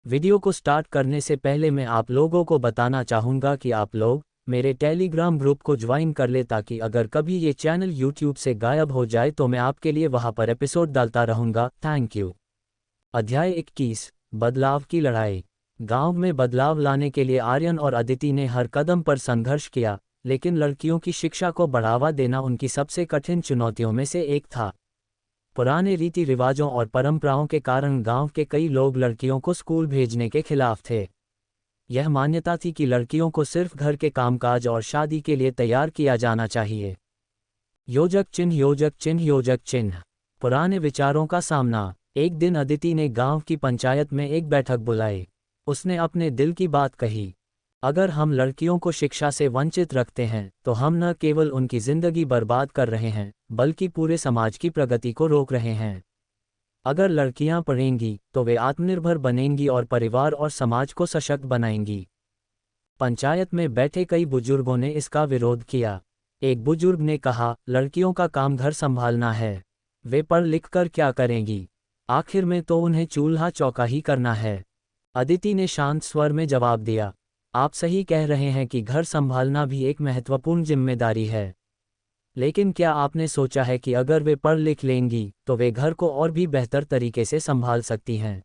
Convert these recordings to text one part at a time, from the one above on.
Video को start करने से पहले मैं आप लोगों को बताना चाहूँगा कि आप लोग मेरे टेलीग्राम ग्रुप को ज्वाइन कर ले, ताकि अगर कभी ये चैनल यूट्यूब से गायब हो जाए तो मैं आपके लिए वहाँ पर एपिसोड डालता रहूँगा। Thank you. अध्याय 21, बदलाव की लड़ाई। गांव में बदलाव लाने के लिए आर्यन और अदिति ने हर कदम पर संघर्ष किया, लेकिन लड़कियों की शिक्षा को बढ़ावा देना उनकी सबसे कठिन चुनौतियों में से एक था। पुराने रीति रिवाजों और परंपराओं के कारण गांव के कई लोग लड़कियों को स्कूल भेजने के खिलाफ थे। यह मान्यता थी कि लड़कियों को सिर्फ घर के कामकाज और शादी के लिए तैयार किया जाना चाहिए। योजक चिन्ह, योजक चिन्ह, योजक चिन्ह। पुराने विचारों का सामना। एक दिन अदिति ने गांव की पंचायत में एक बैठक बुलाई। उसने अपने दिल की बात कही। अगर हम लड़कियों को शिक्षा से वंचित रखते हैं तो हम न केवल उनकी जिंदगी बर्बाद कर रहे हैं, बल्कि पूरे समाज की प्रगति को रोक रहे हैं। अगर लड़कियां पढ़ेंगी तो वे आत्मनिर्भर बनेंगी और परिवार और समाज को सशक्त बनाएंगी। पंचायत में बैठे कई बुजुर्गों ने इसका विरोध किया। एक बुजुर्ग ने कहा, लड़कियों का काम घर संभालना है। वे पढ़ लिख कर क्या करेंगी? आखिर में तो उन्हें चूल्हा चौका ही करना है। अदिति ने शांत स्वर में जवाब दिया, आप सही कह रहे हैं कि घर संभालना भी एक महत्वपूर्ण जिम्मेदारी है, लेकिन क्या आपने सोचा है कि अगर वे पढ़ लिख लेंगी तो वे घर को और भी बेहतर तरीके से संभाल सकती हैं।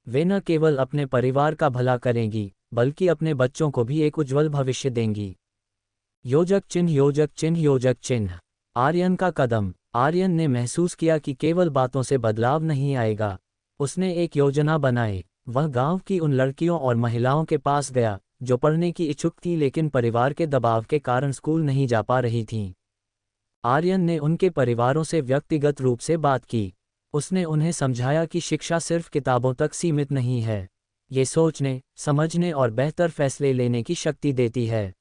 वे न केवल अपने परिवार का भला करेंगी, बल्कि अपने बच्चों को भी एक उज्जवल भविष्य देंगी। योजक चिन्ह, योजक चिन्ह, योजक चिन्ह। आर्यन का कदम। आर्यन ने महसूस किया कि केवल बातों से बदलाव नहीं आएगा। उसने एक योजना बनाई। वह गांव की उन लड़कियों और महिलाओं के पास गया जो पढ़ने की इच्छुक थीं लेकिन परिवार के दबाव के कारण स्कूल नहीं जा पा रही थीं। आर्यन ने उनके परिवारों से व्यक्तिगत रूप से बात की। उसने उन्हें समझाया कि शिक्षा सिर्फ किताबों तक सीमित नहीं है, ये सोचने, समझने और बेहतर फैसले लेने की शक्ति देती है।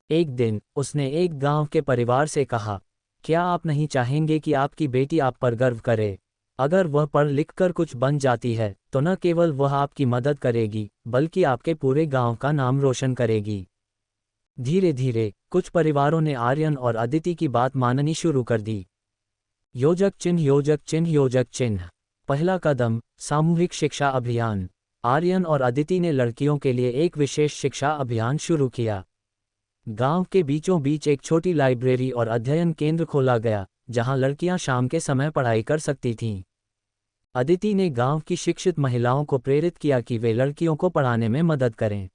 एक दिन उसने एक गांव के परिवार से कहा, क्या आप नहीं चाहेंगे कि आपकी बेटी आप पर गर्व करे? अगर वह पढ़ लिख कर कुछ बन जाती है तो न केवल वह आपकी मदद करेगी, बल्कि आपके पूरे गांव का नाम रोशन करेगी। धीरे धीरे कुछ परिवारों ने आर्यन और अदिति की बात माननी शुरू कर दी। योजक चिन्ह, योजक चिन्ह, योजक चिन्ह। पहला कदम, सामूहिक शिक्षा अभियान। आर्यन और अदिति ने लड़कियों के लिए एक विशेष शिक्षा अभियान शुरू किया। गांव के बीचों बीच एक छोटी लाइब्रेरी और अध्ययन केंद्र खोला गया, जहां लड़कियां शाम के समय पढ़ाई कर सकती थीं। अदिति ने गांव की शिक्षित महिलाओं को प्रेरित किया कि वे लड़कियों को पढ़ाने में मदद करें।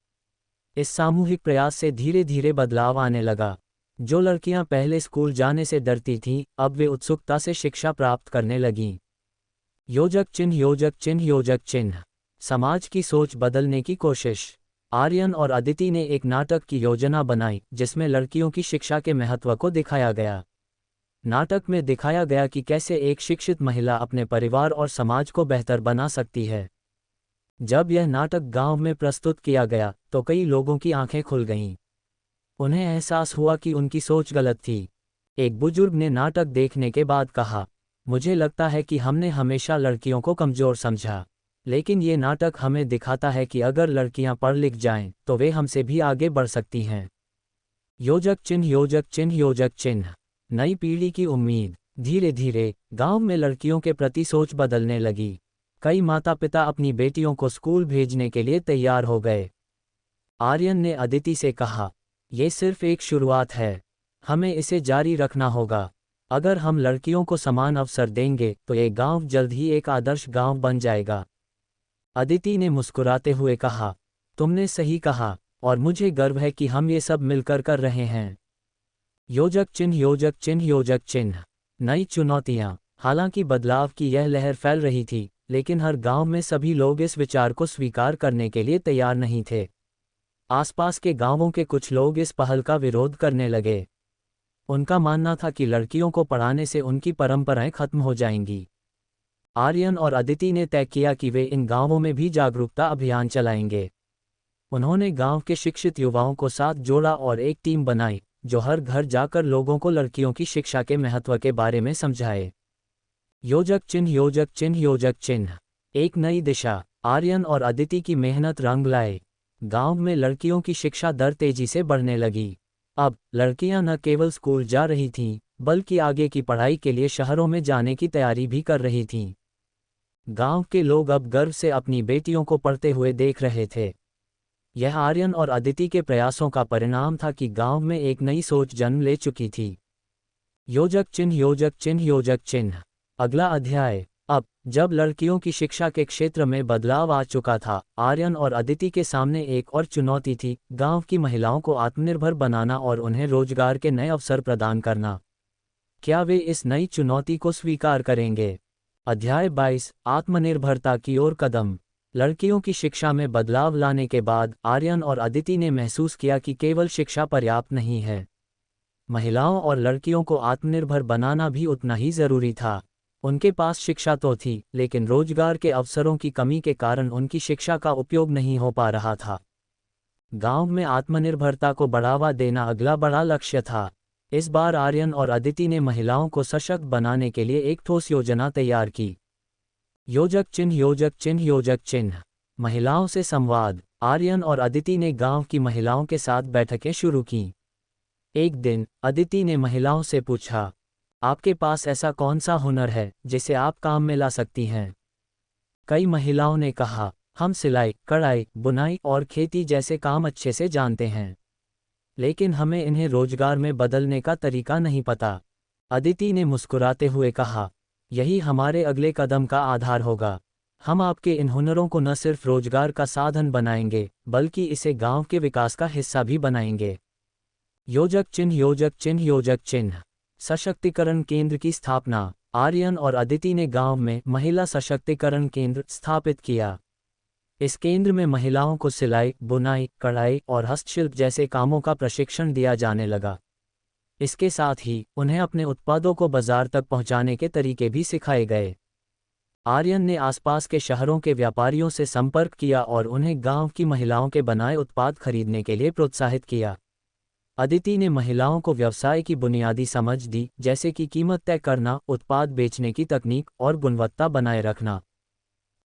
इस सामूहिक प्रयास से धीरे धीरे बदलाव आने लगा। जो लड़कियां पहले स्कूल जाने से डरती थीं, अब वे उत्सुकता से शिक्षा प्राप्त करने लगीं। योजक चिन्ह, योजक चिन्ह, योजक चिन्ह। समाज की सोच बदलने की कोशिश। आर्यन और अदिति ने एक नाटक की योजना बनाई जिसमें लड़कियों की शिक्षा के महत्व को दिखाया गया। नाटक में दिखाया गया कि कैसे एक शिक्षित महिला अपने परिवार और समाज को बेहतर बना सकती है। जब यह नाटक गांव में प्रस्तुत किया गया तो कई लोगों की आंखें खुल गईं। उन्हें एहसास हुआ कि उनकी सोच गलत थी। एक बुजुर्ग ने नाटक देखने के बाद कहा, मुझे लगता है कि हमने हमेशा लड़कियों को कमज़ोर समझा, लेकिन ये नाटक हमें दिखाता है कि अगर लड़कियां पढ़ लिख जाएं तो वे हमसे भी आगे बढ़ सकती हैं। योजक चिन्ह, योजक चिन्ह, योजक चिन्ह। नई पीढ़ी की उम्मीद। धीरे धीरे गांव में लड़कियों के प्रति सोच बदलने लगी। कई माता पिता अपनी बेटियों को स्कूल भेजने के लिए तैयार हो गए। आर्यन ने अदिति से कहा, ये सिर्फ एक शुरुआत है, हमें इसे जारी रखना होगा। अगर हम लड़कियों को समान अवसर देंगे तो ये गांव जल्द ही एक आदर्श गांव बन जाएगा। अदिति ने मुस्कुराते हुए कहा, तुमने सही कहा और मुझे गर्व है कि हम ये सब मिलकर कर रहे हैं। योजक चिन्ह, योजक चिन्ह, योजक चिन्ह। नई चुनौतियां। हालांकि बदलाव की यह लहर फैल रही थी, लेकिन हर गांव में सभी लोग इस विचार को स्वीकार करने के लिए तैयार नहीं थे। आसपास के गांवों के कुछ लोग इस पहल का विरोध करने लगे। उनका मानना था कि लड़कियों को पढ़ाने से उनकी परंपराएं खत्म हो जाएंगी। आर्यन और अदिति ने तय किया कि वे इन गांवों में भी जागरूकता अभियान चलाएंगे। उन्होंने गांव के शिक्षित युवाओं को साथ जोड़ा और एक टीम बनाई जो हर घर जाकर लोगों को लड़कियों की शिक्षा के महत्व के बारे में समझाए। योजक चिन्ह, योजक चिन्ह, योजक चिन्ह। एक नई दिशा। आर्यन और अदिति की मेहनत रंग लाए। गांव में लड़कियों की शिक्षा दर तेजी से बढ़ने लगी। अब लड़कियां न केवल स्कूल जा रही थीं, बल्कि आगे की पढ़ाई के लिए शहरों में जाने की तैयारी भी कर रही थीं। गांव के लोग अब गर्व से अपनी बेटियों को पढ़ते हुए देख रहे थे। यह आर्यन और अदिति के प्रयासों का परिणाम था कि गांव में एक नई सोच जन्म ले चुकी थी। योजक चिन्ह योजक चिन्ह योजक चिन्ह। अगला अध्याय। अब जब लड़कियों की शिक्षा के क्षेत्र में बदलाव आ चुका था, आर्यन और अदिति के सामने एक और चुनौती थी, गांव की महिलाओं को आत्मनिर्भर बनाना और उन्हें रोजगार के नए अवसर प्रदान करना। क्या वे इस नई चुनौती को स्वीकार करेंगे? अध्याय 22, आत्मनिर्भरता की ओर कदम। लड़कियों की शिक्षा में बदलाव लाने के बाद आर्यन और अदिति ने महसूस किया कि केवल शिक्षा पर्याप्त नहीं है। महिलाओं और लड़कियों को आत्मनिर्भर बनाना भी उतना ही जरूरी था। उनके पास शिक्षा तो थी, लेकिन रोजगार के अवसरों की कमी के कारण उनकी शिक्षा का उपयोग नहीं हो पा रहा था। गांव में आत्मनिर्भरता को बढ़ावा देना अगला बड़ा लक्ष्य था। इस बार आर्यन और अदिति ने महिलाओं को सशक्त बनाने के लिए एक ठोस योजना तैयार की। योजक चिन्ह योजक चिन्ह योजक चिन्ह। महिलाओं से संवाद। आर्यन और अदिति ने गांव की महिलाओं के साथ बैठकें शुरू की। एक दिन अदिति ने महिलाओं से पूछा, आपके पास ऐसा कौन सा हुनर है जिसे आप काम में ला सकती हैं? कई महिलाओं ने कहा, हम सिलाई, कढ़ाई, बुनाई और खेती जैसे काम अच्छे से जानते हैं, लेकिन हमें इन्हें रोजगार में बदलने का तरीका नहीं पता। अदिति ने मुस्कुराते हुए कहा, यही हमारे अगले कदम का आधार होगा। हम आपके इन हुनरों को न सिर्फ रोजगार का साधन बनाएंगे, बल्कि इसे गांव के विकास का हिस्सा भी बनाएंगे। योजक चिन्ह योजक चिन्ह योजक चिन्ह। सशक्तिकरण केंद्र की स्थापना। आर्यन और अदिति ने गांव में महिला सशक्तिकरण केंद्र स्थापित किया। इस केंद्र में महिलाओं को सिलाई, बुनाई, कढ़ाई और हस्तशिल्प जैसे कामों का प्रशिक्षण दिया जाने लगा। इसके साथ ही उन्हें अपने उत्पादों को बाजार तक पहुंचाने के तरीके भी सिखाए गए। आर्यन ने आसपास के शहरों के व्यापारियों से संपर्क किया और उन्हें गांव की महिलाओं के बनाए उत्पाद खरीदने के लिए प्रोत्साहित किया। अदिति ने महिलाओं को व्यवसाय की बुनियादी समझ दी, जैसे कि कीमत तय करना, उत्पाद बेचने की तकनीक और गुणवत्ता बनाए रखना।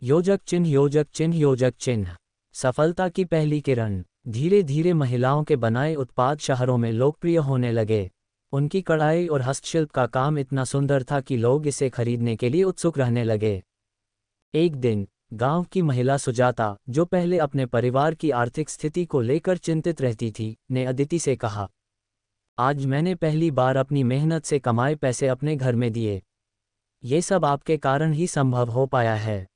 योजक चिन्ह योजक चिन्ह योजक चिन्ह। सफलता की पहली किरण। धीरे धीरे महिलाओं के बनाए उत्पाद शहरों में लोकप्रिय होने लगे। उनकी कढ़ाई और हस्तशिल्प का काम इतना सुंदर था कि लोग इसे खरीदने के लिए उत्सुक रहने लगे। एक दिन गांव की महिला सुजाता, जो पहले अपने परिवार की आर्थिक स्थिति को लेकर चिंतित रहती थी, ने अदिति से कहा, आज मैंने पहली बार अपनी मेहनत से कमाए पैसे अपने घर में दिए। ये सब आपके कारण ही संभव हो पाया है।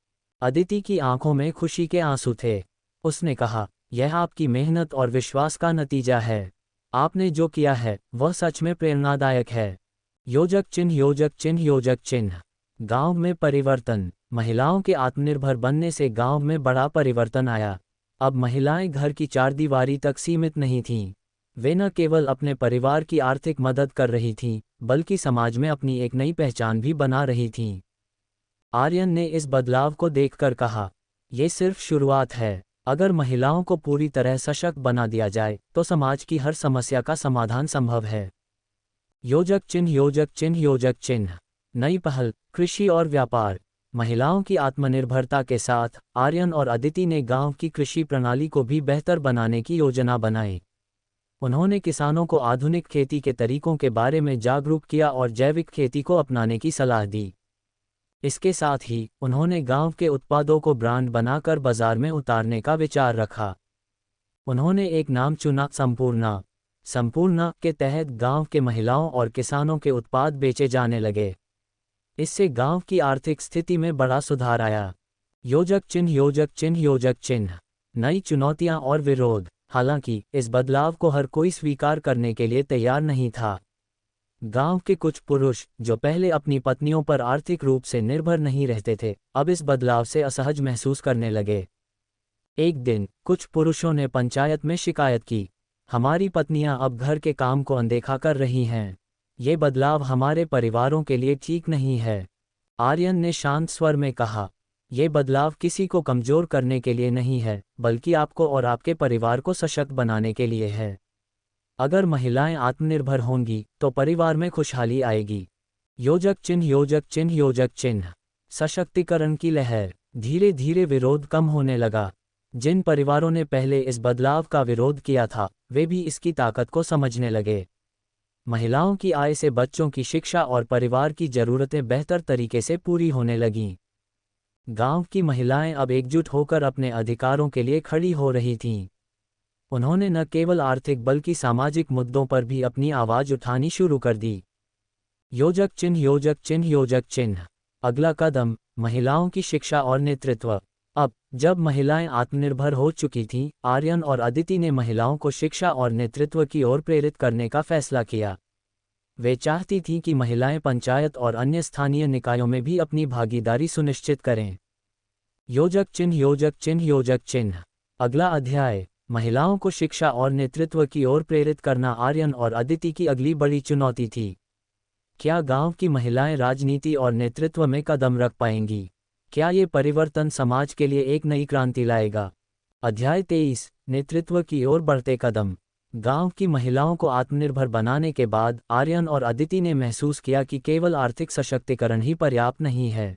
अदिति की आंखों में खुशी के आंसू थे। उसने कहा, यह आपकी मेहनत और विश्वास का नतीजा है। आपने जो किया है वह सच में प्रेरणादायक है। योजक चिन्ह योजक चिन्ह योजक चिन्ह। गांव में परिवर्तन। महिलाओं के आत्मनिर्भर बनने से गांव में बड़ा परिवर्तन आया। अब महिलाएं घर की चारदीवारी तक सीमित नहीं थीं। वे न केवल अपने परिवार की आर्थिक मदद कर रही थीं, बल्कि समाज में अपनी एक नई पहचान भी बना रही थीं। आर्यन ने इस बदलाव को देखकर कहा, ये सिर्फ शुरुआत है। अगर महिलाओं को पूरी तरह सशक्त बना दिया जाए तो समाज की हर समस्या का समाधान संभव है। योजक चिन्ह योजक चिन्ह योजक चिन्ह। नई पहल, कृषि और व्यापार। महिलाओं की आत्मनिर्भरता के साथ आर्यन और अदिति ने गांव की कृषि प्रणाली को भी बेहतर बनाने की योजना बनाई। उन्होंने किसानों को आधुनिक खेती के तरीकों के बारे में जागरूक किया और जैविक खेती को अपनाने की सलाह दी। इसके साथ ही उन्होंने गांव के उत्पादों को ब्रांड बनाकर बाजार में उतारने का विचार रखा। उन्होंने एक नाम चुना, संपूर्णा। संपूर्णा के तहत गांव के महिलाओं और किसानों के उत्पाद बेचे जाने लगे। इससे गांव की आर्थिक स्थिति में बड़ा सुधार आया। योजक चिन्ह योजक चिन्ह योजक चिन्ह। नई चुनौतियां और विरोध। हालांकि इस बदलाव को हर कोई स्वीकार करने के लिए तैयार नहीं था। गांव के कुछ पुरुष, जो पहले अपनी पत्नियों पर आर्थिक रूप से निर्भर नहीं रहते थे, अब इस बदलाव से असहज महसूस करने लगे। एक दिन कुछ पुरुषों ने पंचायत में शिकायत की, हमारी पत्नियां अब घर के काम को अनदेखा कर रही हैं। ये बदलाव हमारे परिवारों के लिए ठीक नहीं है। आर्यन ने शांत स्वर में कहा, ये बदलाव किसी को कमजोर करने के लिए नहीं है, बल्कि आपको और आपके परिवार को सशक्त बनाने के लिए है। अगर महिलाएं आत्मनिर्भर होंगी तो परिवार में खुशहाली आएगी। योजक चिन्ह योजक चिन्ह योजक चिन्ह। सशक्तिकरण की लहर। धीरे धीरे विरोध कम होने लगा। जिन परिवारों ने पहले इस बदलाव का विरोध किया था, वे भी इसकी ताकत को समझने लगे। महिलाओं की आय से बच्चों की शिक्षा और परिवार की जरूरतें बेहतर तरीके से पूरी होने लगीं। गांव की महिलाएं अब एकजुट होकर अपने अधिकारों के लिए खड़ी हो रही थीं। उन्होंने न केवल आर्थिक बल्कि सामाजिक मुद्दों पर भी अपनी आवाज उठानी शुरू कर दी। योजक चिन्ह योजक चिन्ह योजक चिन्ह। अगला कदम, महिलाओं की शिक्षा और नेतृत्व। अब जब महिलाएं आत्मनिर्भर हो चुकी थीं, आर्यन और अदिति ने महिलाओं को शिक्षा और नेतृत्व की ओर प्रेरित करने का फैसला किया। वे चाहती थीं कि महिलाएं पंचायत और अन्य स्थानीय निकायों में भी अपनी भागीदारी सुनिश्चित करें। योजक चिन्ह योजक चिन्ह योजक चिन्ह। अगला अध्याय, महिलाओं को शिक्षा और नेतृत्व की ओर प्रेरित करना आर्यन और अदिति की अगली बड़ी चुनौती थी। क्या गांव की महिलाएं राजनीति और नेतृत्व में कदम रख पाएंगी? क्या ये परिवर्तन समाज के लिए एक नई क्रांति लाएगा? अध्याय 23, नेतृत्व की ओर बढ़ते कदम। गांव की महिलाओं को आत्मनिर्भर बनाने के बाद आर्यन और अदिति ने महसूस किया कि केवल आर्थिक सशक्तिकरण ही पर्याप्त नहीं है।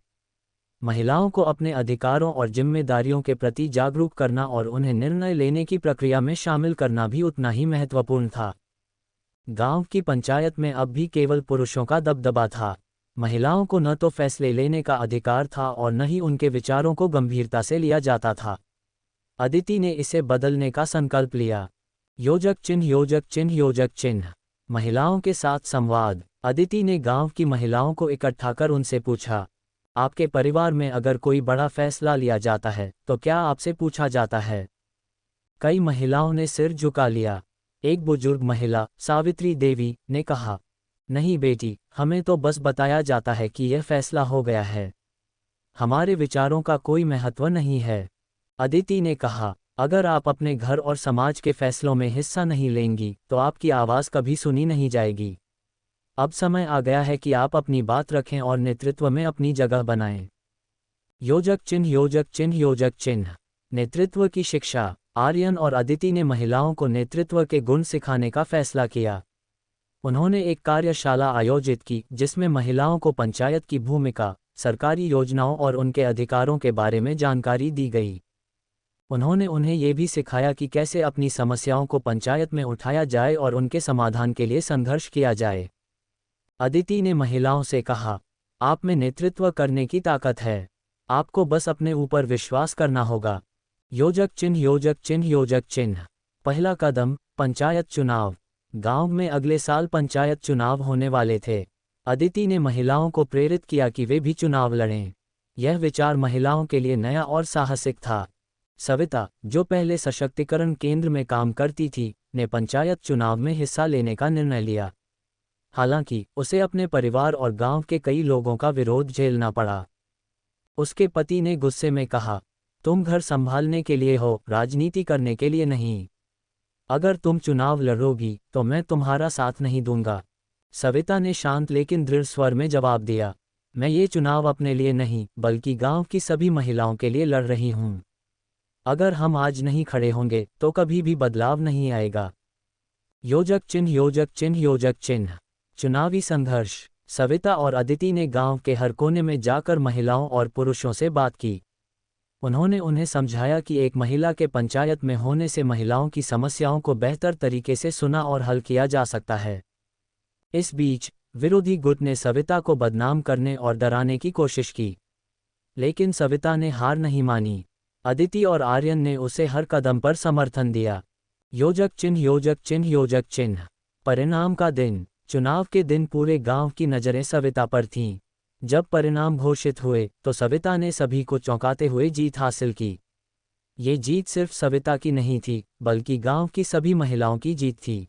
महिलाओं को अपने अधिकारों और जिम्मेदारियों के प्रति जागरूक करना और उन्हें निर्णय लेने की प्रक्रिया में शामिल करना भी उतना ही महत्वपूर्ण था। गांव की पंचायत में अब भी केवल पुरुषों का दबदबा था। महिलाओं को न तो फैसले लेने का अधिकार था और न ही उनके विचारों को गंभीरता से लिया जाता था। अदिति ने इसे बदलने का संकल्प लिया। योजक चिन्ह योजक चिन्ह योजक चिन्ह। महिलाओं के साथ संवाद। अदिति ने गांव की महिलाओं को इकट्ठा कर उनसे पूछा, आपके परिवार में अगर कोई बड़ा फैसला लिया जाता है तो क्या आपसे पूछा जाता है? कई महिलाओं ने सिर झुका लिया। एक बुजुर्ग महिला, सावित्री देवी, ने कहा, नहीं बेटी, हमें तो बस बताया जाता है कि यह फैसला हो गया है। हमारे विचारों का कोई महत्व नहीं है। अदिति ने कहा, अगर आप अपने घर और समाज के फैसलों में हिस्सा नहीं लेंगी तो आपकी आवाज़ कभी सुनी नहीं जाएगी। अब समय आ गया है कि आप अपनी बात रखें और नेतृत्व में अपनी जगह बनाएं। योजक चिन्ह योजक चिन्ह योजक चिन्ह। नेतृत्व की शिक्षा। आर्यन और अदिति ने महिलाओं को नेतृत्व के गुण सिखाने का फैसला किया। उन्होंने एक कार्यशाला आयोजित की जिसमें महिलाओं को पंचायत की भूमिका, सरकारी योजनाओं और उनके अधिकारों के बारे में जानकारी दी गई। उन्होंने उन्हें ये भी सिखाया कि कैसे अपनी समस्याओं को पंचायत में उठाया जाए और उनके समाधान के लिए संघर्ष किया जाए। अदिति ने महिलाओं से कहा, आप में नेतृत्व करने की ताकत है, आपको बस अपने ऊपर विश्वास करना होगा। योजक चिन्ह योजक चिन्ह योजक चिन्ह। पहला कदम, पंचायत चुनाव। गांव में अगले साल पंचायत चुनाव होने वाले थे। अदिति ने महिलाओं को प्रेरित किया कि वे भी चुनाव लड़ें। यह विचार महिलाओं के लिए नया और साहसिक था। सविता, जो पहले सशक्तिकरण केंद्र में काम करती थी, ने पंचायत चुनाव में हिस्सा लेने का निर्णय लिया। हालांकि उसे अपने परिवार और गांव के कई लोगों का विरोध झेलना पड़ा। उसके पति ने गुस्से में कहा, तुम घर संभालने के लिए हो, राजनीति करने के लिए नहीं। अगर तुम चुनाव लड़ोगी तो मैं तुम्हारा साथ नहीं दूंगा। सविता ने शांत लेकिन दृढ़ स्वर में जवाब दिया, मैं ये चुनाव अपने लिए नहीं बल्कि गांव की सभी महिलाओं के लिए लड़ रही हूं। अगर हम आज नहीं खड़े होंगे तो कभी भी बदलाव नहीं आएगा। योजक चिन्ह योजक चिन्ह योजक चिन्ह। चुनावी संघर्ष। सविता और अदिति ने गांव के हर कोने में जाकर महिलाओं और पुरुषों से बात की। उन्होंने उन्हें समझाया कि एक महिला के पंचायत में होने से महिलाओं की समस्याओं को बेहतर तरीके से सुना और हल किया जा सकता है। इस बीच विरोधी गुट ने सविता को बदनाम करने और डराने की कोशिश की, लेकिन सविता ने हार नहीं मानी। अदिति और आर्यन ने उसे हर कदम पर समर्थन दिया। योजक चिन्ह योजक चिन्ह योजक चिन्ह। परिणाम का दिन। चुनाव के दिन पूरे गांव की नज़रें सविता पर थीं। जब परिणाम घोषित हुए तो सविता ने सभी को चौंकाते हुए जीत हासिल की। ये जीत सिर्फ सविता की नहीं थी बल्कि गांव की सभी महिलाओं की जीत थी।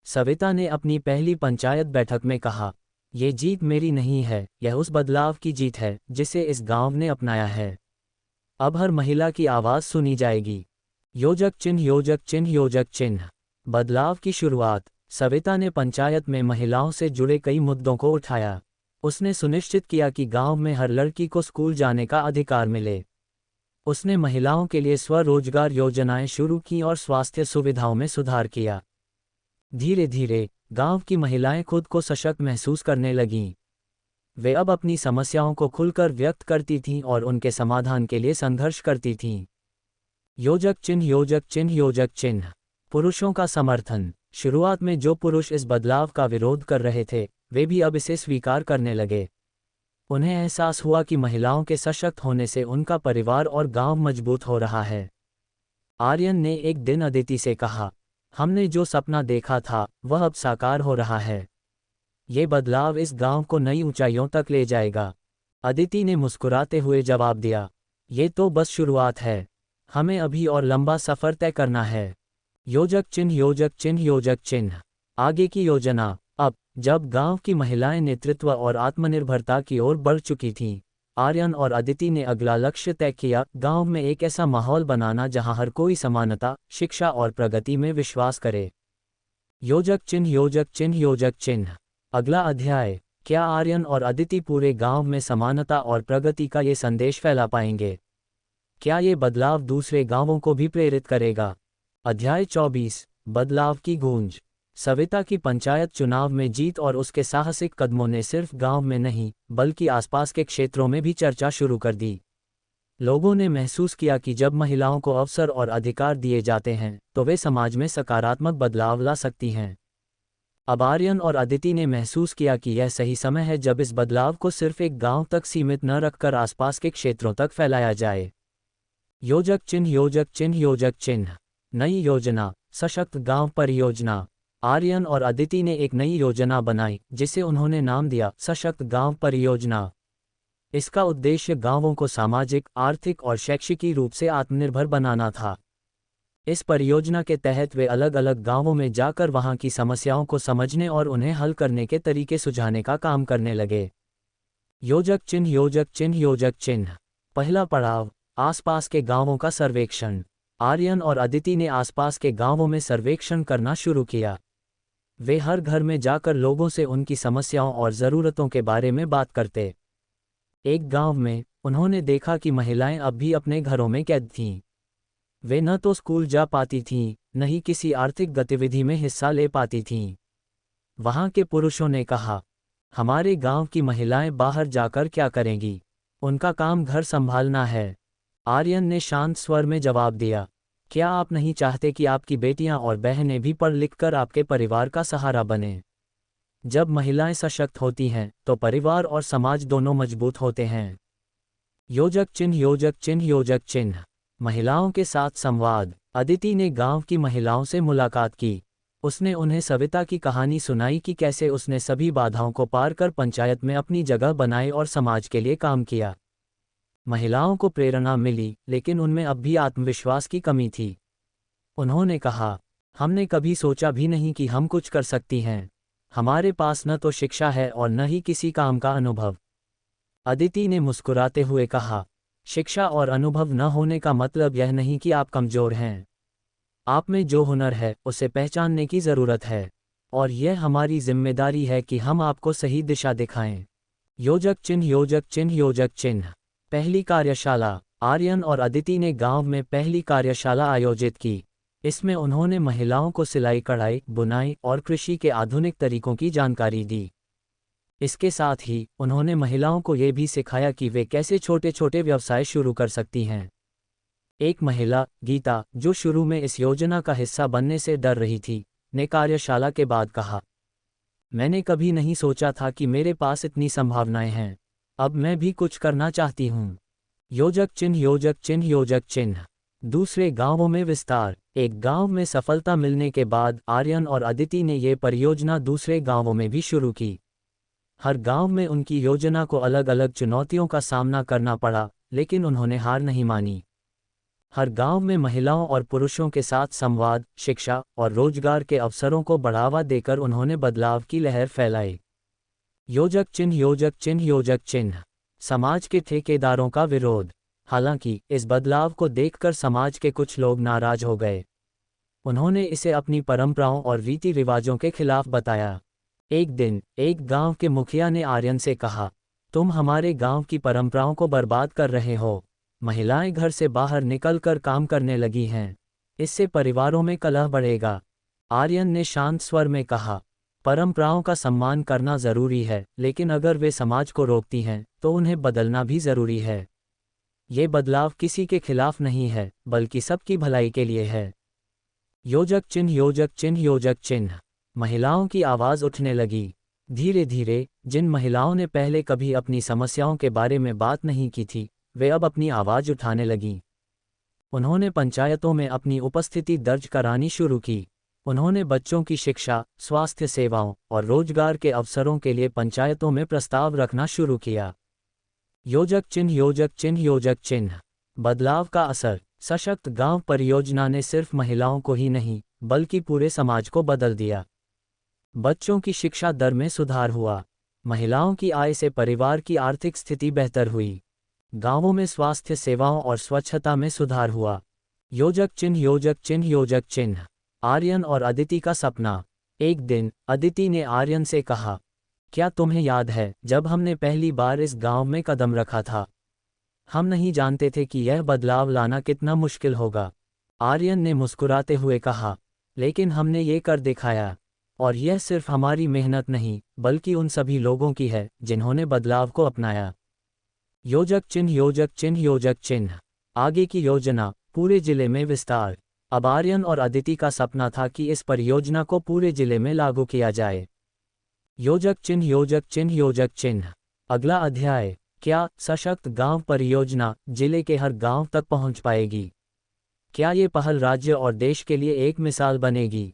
सविता ने अपनी पहली पंचायत बैठक में कहा, ये जीत मेरी नहीं है, यह उस बदलाव की जीत है जिसे इस गांव ने अपनाया है। अब हर महिला की आवाज़ सुनी जाएगी। योजक चिन्ह योजक चिन्ह योजक चिन्ह। बदलाव की शुरुआत। सविता ने पंचायत में महिलाओं से जुड़े कई मुद्दों को उठाया। उसने सुनिश्चित किया कि गांव में हर लड़की को स्कूल जाने का अधिकार मिले। उसने महिलाओं के लिए स्वरोजगार योजनाएं शुरू की और स्वास्थ्य सुविधाओं में सुधार किया। धीरे धीरे गांव की महिलाएं खुद को सशक्त महसूस करने लगीं। वे अब अपनी समस्याओं को खुलकर व्यक्त करती थीं और उनके समाधान के लिए संघर्ष करती थीं। योजक चिन्ह योजक चिन्ह योजक चिन्ह। पुरुषों का समर्थन। शुरुआत में जो पुरुष इस बदलाव का विरोध कर रहे थे, वे भी अब इसे स्वीकार करने लगे। उन्हें एहसास हुआ कि महिलाओं के सशक्त होने से उनका परिवार और गांव मजबूत हो रहा है। आर्यन ने एक दिन अदिति से कहा, हमने जो सपना देखा था वह अब साकार हो रहा है। ये बदलाव इस गांव को नई ऊंचाइयों तक ले जाएगा। अदिति ने मुस्कुराते हुए जवाब दिया, ये तो बस शुरुआत है, हमें अभी और लंबा सफर तय करना है। योजक चिन्ह योजक चिन्ह योजक चिन्ह। आगे की योजना। अब जब गांव की महिलाएं नेतृत्व और आत्मनिर्भरता की ओर बढ़ चुकी थीं, आर्यन और अदिति ने अगला लक्ष्य तय किया, गांव में एक ऐसा माहौल बनाना जहां हर कोई समानता, शिक्षा और प्रगति में विश्वास करे। योजक चिन्ह योजक चिन्ह योजक चिन्ह। अगला अध्याय। क्या आर्यन और अदिति पूरे गांव में समानता और प्रगति का ये संदेश फैला पाएंगे? क्या ये बदलाव दूसरे गांवों को भी प्रेरित करेगा? अध्याय 24। बदलाव की गूंज। सविता की पंचायत चुनाव में जीत और उसके साहसिक कदमों ने सिर्फ गांव में नहीं बल्कि आसपास के क्षेत्रों में भी चर्चा शुरू कर दी। लोगों ने महसूस किया कि जब महिलाओं को अवसर और अधिकार दिए जाते हैं तो वे समाज में सकारात्मक बदलाव ला सकती हैं। अब आर्यन और अदिति ने महसूस किया कि यह सही समय है जब इस बदलाव को सिर्फ एक गांव तक सीमित न रखकर आसपास के क्षेत्रों तक फैलाया जाए। योजक चिन्ह योजक चिन्ह योजक चिन्ह। नई योजना, सशक्त गांव परियोजना। आर्यन और अदिति ने एक नई योजना बनाई जिसे उन्होंने नाम दिया सशक्त गांव परियोजना। इसका उद्देश्य गांवों को सामाजिक, आर्थिक और शैक्षिकी रूप से आत्मनिर्भर बनाना था। इस परियोजना के तहत वे अलग अलग गांवों में जाकर वहां की समस्याओं को समझने और उन्हें हल करने के तरीके सुझाने का काम करने लगे। योजक चिन्ह योजक चिन्ह योजक चिन्ह। पहला पड़ाव, आसपास के गांवों का सर्वेक्षण। आर्यन और अदिति ने आसपास के गांवों में सर्वेक्षण करना शुरू किया। वे हर घर में जाकर लोगों से उनकी समस्याओं और ज़रूरतों के बारे में बात करते। एक गांव में उन्होंने देखा कि महिलाएं अब भी अपने घरों में कैद थीं। वे न तो स्कूल जा पाती थीं, न ही किसी आर्थिक गतिविधि में हिस्सा ले पाती थीं। वहां के पुरुषों ने कहा, हमारे गांव की महिलाएं बाहर जाकर क्या करेंगी? उनका काम घर संभालना है। आर्यन ने शांत स्वर में जवाब दिया, क्या आप नहीं चाहते कि आपकी बेटियां और बहनें भी पढ़ लिख कर आपके परिवार का सहारा बनें? जब महिलाएं सशक्त होती हैं तो परिवार और समाज दोनों मजबूत होते हैं। योजक चिन्ह योजक चिन्ह योजक चिन्ह। महिलाओं के साथ संवाद। अदिति ने गांव की महिलाओं से मुलाकात की। उसने उन्हें सविता की कहानी सुनाई कि कैसे उसने सभी बाधाओं को पार कर पंचायत में अपनी जगह बनाई और समाज के लिए काम किया। महिलाओं को प्रेरणा मिली, लेकिन उनमें अब भी आत्मविश्वास की कमी थी। उन्होंने कहा, हमने कभी सोचा भी नहीं कि हम कुछ कर सकती हैं। हमारे पास न तो शिक्षा है और न ही किसी काम का अनुभव। अदिति ने मुस्कुराते हुए कहा, शिक्षा और अनुभव न होने का मतलब यह नहीं कि आप कमजोर हैं। आप में जो हुनर है उसे पहचानने की ज़रूरत है, और यह हमारी जिम्मेदारी है कि हम आपको सही दिशा दिखाएं। योजक चिन्ह योजक चिन्ह योजक चिन्ह। पहली कार्यशाला। आर्यन और अदिति ने गांव में पहली कार्यशाला आयोजित की। इसमें उन्होंने महिलाओं को सिलाई कढ़ाई, बुनाई और कृषि के आधुनिक तरीकों की जानकारी दी। इसके साथ ही उन्होंने महिलाओं को ये भी सिखाया कि वे कैसे छोटे छोटे व्यवसाय शुरू कर सकती हैं। एक महिला, गीता, जो शुरू में इस योजना का हिस्सा बनने से डर रही थी, ने कार्यशाला के बाद कहा, मैंने कभी नहीं सोचा था कि मेरे पास इतनी संभावनाएं हैं। अब मैं भी कुछ करना चाहती हूँ। योजक चिन्ह योजक चिन्ह योजक चिन्ह। दूसरे गांवों में विस्तार। एक गांव में सफलता मिलने के बाद आर्यन और अदिति ने ये परियोजना दूसरे गांवों में भी शुरू की। हर गांव में उनकी योजना को अलग अलग चुनौतियों का सामना करना पड़ा, लेकिन उन्होंने हार नहीं मानी। हर गांव में महिलाओं और पुरुषों के साथ संवाद, शिक्षा और रोजगार के अवसरों को बढ़ावा देकर उन्होंने बदलाव की लहर फैलाई। योजक चिन्ह योजक चिन्ह योजक चिन्ह। समाज के ठेकेदारों का विरोध। हालांकि इस बदलाव को देखकर समाज के कुछ लोग नाराज हो गए। उन्होंने इसे अपनी परंपराओं और रीति रिवाजों के खिलाफ बताया। एक दिन एक गांव के मुखिया ने आर्यन से कहा, तुम हमारे गांव की परंपराओं को बर्बाद कर रहे हो। महिलाएं घर से बाहर निकलकर काम करने लगी हैं। इससे परिवारों में कलह बढ़ेगा। आर्यन ने शांत स्वर में कहा, परंपराओं का सम्मान करना जरूरी है, लेकिन अगर वे समाज को रोकती हैं तो उन्हें बदलना भी जरूरी है। ये बदलाव किसी के खिलाफ नहीं है, बल्कि सबकी भलाई के लिए है। योजक चिन्ह योजक चिन्ह योजक चिन्ह। महिलाओं की आवाज़ उठने लगी। धीरे धीरे जिन महिलाओं ने पहले कभी अपनी समस्याओं के बारे में बात नहीं की थी, वे अब अपनी आवाज़ उठाने लगीं। उन्होंने पंचायतों में अपनी उपस्थिति दर्ज करानी शुरू की। उन्होंने बच्चों की शिक्षा, स्वास्थ्य सेवाओं और रोजगार के अवसरों के लिए पंचायतों में प्रस्ताव रखना शुरू किया। योजक चिन्ह, योजक चिन्ह, योजक चिन्ह। बदलाव का असर। सशक्त गांव परियोजना ने सिर्फ महिलाओं को ही नहीं, बल्कि पूरे समाज को बदल दिया। बच्चों की शिक्षा दर में सुधार हुआ। महिलाओं की आय से परिवार की आर्थिक स्थिति बेहतर हुई। गांवों में स्वास्थ्य सेवाओं और स्वच्छता में सुधार हुआ। योजक चिन्ह, योजक चिन्ह, योजक चिन्ह। आर्यन और अदिति का सपना। एक दिन अदिति ने आर्यन से कहा, क्या तुम्हें याद है जब हमने पहली बार इस गांव में कदम रखा था? हम नहीं जानते थे कि यह बदलाव लाना कितना मुश्किल होगा। आर्यन ने मुस्कुराते हुए कहा, लेकिन हमने ये कर दिखाया। और यह सिर्फ हमारी मेहनत नहीं, बल्कि उन सभी लोगों की है जिन्होंने बदलाव को अपनाया। योजक चिन्ह, योजक चिन्ह, योजक चिन्ह। आगे की योजना। पूरे जिले में विस्तार। अब आर्यन और अदिति का सपना था कि इस परियोजना को पूरे जिले में लागू किया जाए। योजक चिन्ह, योजक चिन्ह, योजक चिन्ह। अगला अध्याय। क्या सशक्त गांव परियोजना जिले के हर गांव तक पहुंच पाएगी? क्या ये पहल राज्य और देश के लिए एक मिसाल बनेगी?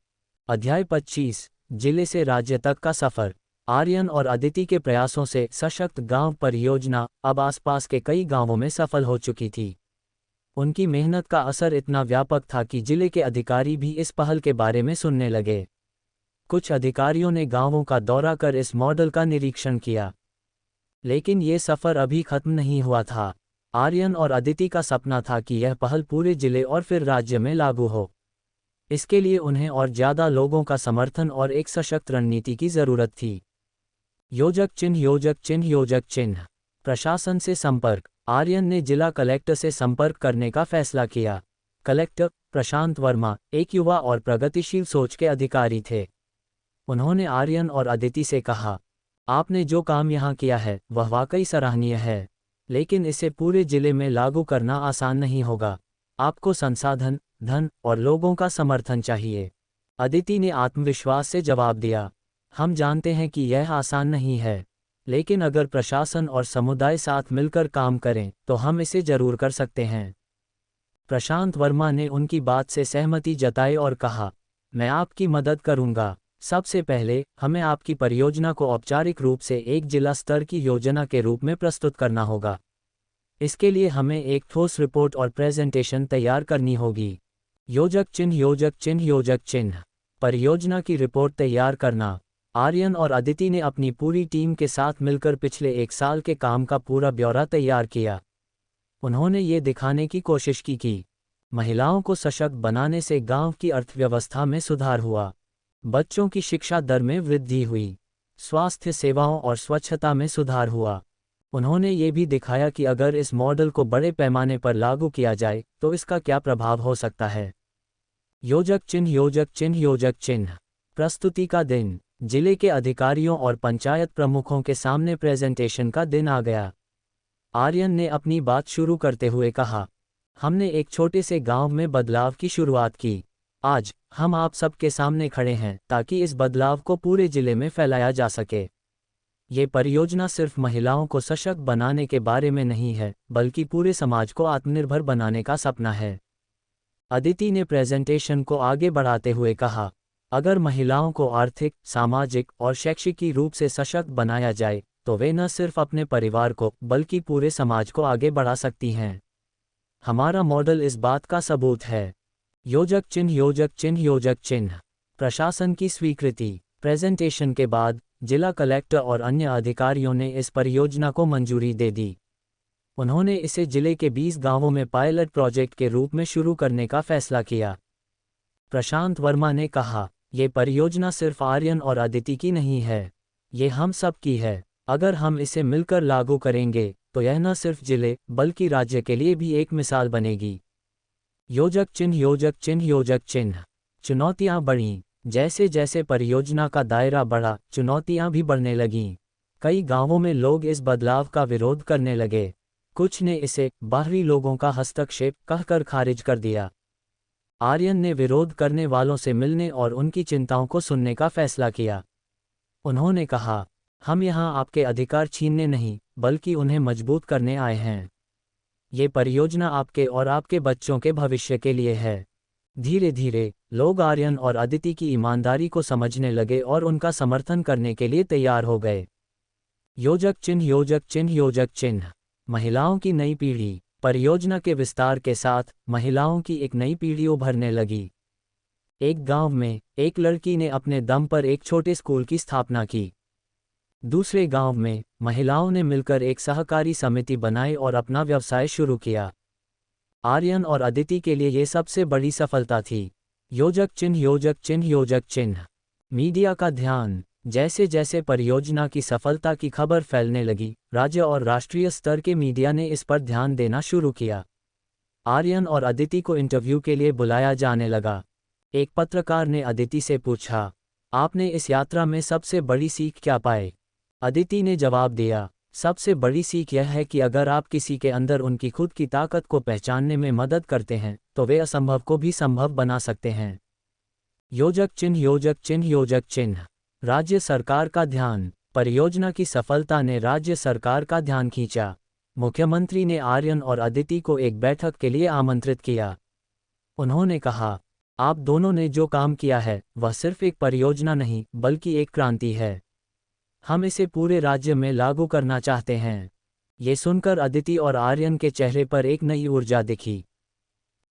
अध्याय 25। जिले से राज्य तक का सफर। आर्यन और अदिति के प्रयासों से सशक्त गांव परियोजना अब आसपास के कई गांवों में सफल हो चुकी थी। उनकी मेहनत का असर इतना व्यापक था कि जिले के अधिकारी भी इस पहल के बारे में सुनने लगे। कुछ अधिकारियों ने गांवों का दौरा कर इस मॉडल का निरीक्षण किया। लेकिन ये सफर अभी खत्म नहीं हुआ था। आर्यन और अदिति का सपना था कि यह पहल पूरे जिले और फिर राज्य में लागू हो। इसके लिए उन्हें और ज़्यादा लोगों का समर्थन और एक सशक्त रणनीति की ज़रूरत थी। योजक चिन्ह, योजक चिन्ह, योजक चिन्ह। प्रशासन से संपर्क। आर्यन ने जिला कलेक्टर से संपर्क करने का फैसला किया। कलेक्टर प्रशांत वर्मा एक युवा और प्रगतिशील सोच के अधिकारी थे। उन्होंने आर्यन और अदिति से कहा, आपने जो काम यहाँ किया है वह वाकई सराहनीय है, लेकिन इसे पूरे जिले में लागू करना आसान नहीं होगा। आपको संसाधन, धन और लोगों का समर्थन चाहिए। अदिति ने आत्मविश्वास से जवाब दिया, हम जानते हैं कि यह आसान नहीं है, लेकिन अगर प्रशासन और समुदाय साथ मिलकर काम करें तो हम इसे जरूर कर सकते हैं। प्रशांत वर्मा ने उनकी बात से सहमति जताई और कहा, मैं आपकी मदद करूंगा। सबसे पहले हमें आपकी परियोजना को औपचारिक रूप से एक जिला स्तर की योजना के रूप में प्रस्तुत करना होगा। इसके लिए हमें एक ठोस रिपोर्ट और प्रेजेंटेशन तैयार करनी होगी। योजक चिन्ह, योजक चिन्ह, योजक चिन्ह। परियोजना की रिपोर्ट तैयार करना। आर्यन और अदिति ने अपनी पूरी टीम के साथ मिलकर पिछले 1 साल के काम का पूरा ब्यौरा तैयार किया। उन्होंने ये दिखाने की कोशिश की कि महिलाओं को सशक्त बनाने से गांव की अर्थव्यवस्था में सुधार हुआ, बच्चों की शिक्षा दर में वृद्धि हुई, स्वास्थ्य सेवाओं और स्वच्छता में सुधार हुआ। उन्होंने ये भी दिखाया कि अगर इस मॉडल को बड़े पैमाने पर लागू किया जाए तो इसका क्या प्रभाव हो सकता है। योजक चिन्ह, योजक चिन्ह, योजक चिन्ह। प्रस्तुति का दिन। जिले के अधिकारियों और पंचायत प्रमुखों के सामने प्रेजेंटेशन का दिन आ गया। आर्यन ने अपनी बात शुरू करते हुए कहा, हमने एक छोटे से गांव में बदलाव की शुरुआत की। आज हम आप सबके सामने खड़े हैं ताकि इस बदलाव को पूरे जिले में फैलाया जा सके। ये परियोजना सिर्फ महिलाओं को सशक्त बनाने के बारे में नहीं है, बल्कि पूरे समाज को आत्मनिर्भर बनाने का सपना है। अदिति ने प्रेजेंटेशन को आगे बढ़ाते हुए कहा, अगर महिलाओं को आर्थिक, सामाजिक और शैक्षिक रूप से सशक्त बनाया जाए तो वे न सिर्फ अपने परिवार को बल्कि पूरे समाज को आगे बढ़ा सकती हैं। हमारा मॉडल इस बात का सबूत है। योजक चिन्ह, योजक चिन्ह, योजक चिन्ह। प्रशासन की स्वीकृति। प्रेजेंटेशन के बाद जिला कलेक्टर और अन्य अधिकारियों ने इस परियोजना को मंजूरी दे दी। उन्होंने इसे जिले के 20 गांवों में पायलट प्रोजेक्ट के रूप में शुरू करने का फैसला किया। प्रशांत वर्मा ने कहा, ये परियोजना सिर्फ आर्यन और अदिति की नहीं है, ये हम सब की है। अगर हम इसे मिलकर लागू करेंगे तो यह न सिर्फ जिले बल्कि राज्य के लिए भी एक मिसाल बनेगी। योजक चिन्ह, योजक चिन्ह, योजक चिन्ह। चुनौतियां बढ़ीं। जैसे जैसे परियोजना का दायरा बढ़ा, चुनौतियां भी बढ़ने लगीं। कई गांवों में लोग इस बदलाव का विरोध करने लगे। कुछ ने इसे बाहरी लोगों का हस्तक्षेप कहकर खारिज कर दिया। आर्यन ने विरोध करने वालों से मिलने और उनकी चिंताओं को सुनने का फैसला किया। उन्होंने कहा, हम यहाँ आपके अधिकार छीनने नहीं, बल्कि उन्हें मजबूत करने आए हैं। ये परियोजना आपके और आपके बच्चों के भविष्य के लिए है। धीरे धीरे लोग आर्यन और अदिति की ईमानदारी को समझने लगे और उनका समर्थन करने के लिए तैयार हो गए। योजक चिन्ह योजक चिन्ह योजक चिन्ह। महिलाओं की नई पीढ़ी। परियोजना के विस्तार के साथ महिलाओं की एक नई पीढ़ी उभरने लगी। एक गांव में एक लड़की ने अपने दम पर एक छोटे स्कूल की स्थापना की। दूसरे गांव में महिलाओं ने मिलकर एक सहकारी समिति बनाई और अपना व्यवसाय शुरू किया। आर्यन और अदिति के लिए ये सबसे बड़ी सफलता थी। योजक चिन्ह योजक चिन्ह योजक चिन्ह। मीडिया का ध्यान। जैसे जैसे परियोजना की सफलता की खबर फैलने लगी, राज्य और राष्ट्रीय स्तर के मीडिया ने इस पर ध्यान देना शुरू किया। आर्यन और अदिति को इंटरव्यू के लिए बुलाया जाने लगा। एक पत्रकार ने अदिति से पूछा, आपने इस यात्रा में सबसे बड़ी सीख क्या पाई? अदिति ने जवाब दिया, सबसे बड़ी सीख यह है कि अगर आप किसी के अंदर उनकी खुद की ताकत को पहचानने में मदद करते हैं, तो वे असंभव को भी संभव बना सकते हैं। योजक चिन्ह योजक चिन्ह योजक चिन्ह। राज्य सरकार का ध्यान। परियोजना की सफलता ने राज्य सरकार का ध्यान खींचा। मुख्यमंत्री ने आर्यन और अदिति को एक बैठक के लिए आमंत्रित किया। उन्होंने कहा, आप दोनों ने जो काम किया है वह सिर्फ एक परियोजना नहीं, बल्कि एक क्रांति है। हम इसे पूरे राज्य में लागू करना चाहते हैं। ये सुनकर अदिति और आर्यन के चेहरे पर एक नई ऊर्जा दिखी।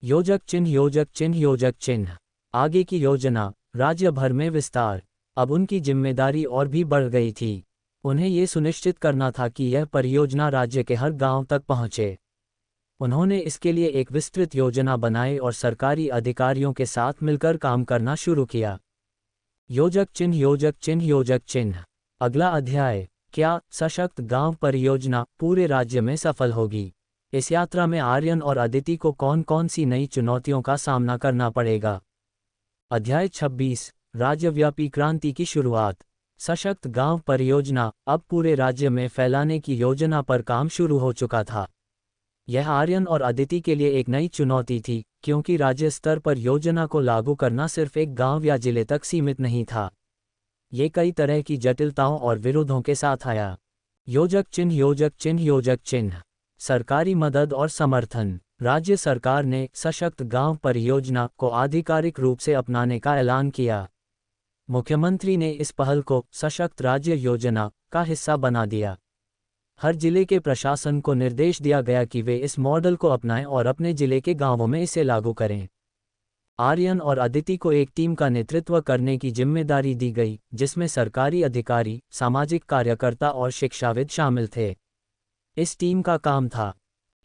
योजक चिन्ह योजक चिन्ह योजक चिन्ह। आगे की योजना। राज्य भर में विस्तार। अब उनकी जिम्मेदारी और भी बढ़ गई थी। उन्हें ये सुनिश्चित करना था कि यह परियोजना राज्य के हर गांव तक पहुंचे। उन्होंने इसके लिए एक विस्तृत योजना बनाई और सरकारी अधिकारियों के साथ मिलकर काम करना शुरू किया। योजक चिन्ह योजक चिन्ह योजक चिन्ह। अगला अध्याय। क्या सशक्त गांव परियोजना पूरे राज्य में सफल होगी? इस यात्रा में आर्यन और अदिति को कौन कौन सी नई चुनौतियों का सामना करना पड़ेगा? अध्याय 26। राज्यव्यापी क्रांति की शुरुआत। सशक्त गांव परियोजना अब पूरे राज्य में फैलाने की योजना पर काम शुरू हो चुका था। यह आर्यन और अदिति के लिए एक नई चुनौती थी, क्योंकि राज्य स्तर पर योजना को लागू करना सिर्फ एक गांव या जिले तक सीमित नहीं था। ये कई तरह की जटिलताओं और विरोधों के साथ आया। योजक चिन्ह योजक चिन्ह योजक चिन्ह। सरकारी मदद और समर्थन। राज्य सरकार ने सशक्त गांव परियोजना को आधिकारिक रूप से अपनाने का ऐलान किया। मुख्यमंत्री ने इस पहल को सशक्त राज्य योजना का हिस्सा बना दिया। हर जिले के प्रशासन को निर्देश दिया गया कि वे इस मॉडल को अपनाएं और अपने जिले के गांवों में इसे लागू करें। आर्यन और अदिति को एक टीम का नेतृत्व करने की जिम्मेदारी दी गई, जिसमें सरकारी अधिकारी, सामाजिक कार्यकर्ता और शिक्षाविद शामिल थे। इस टीम का काम था: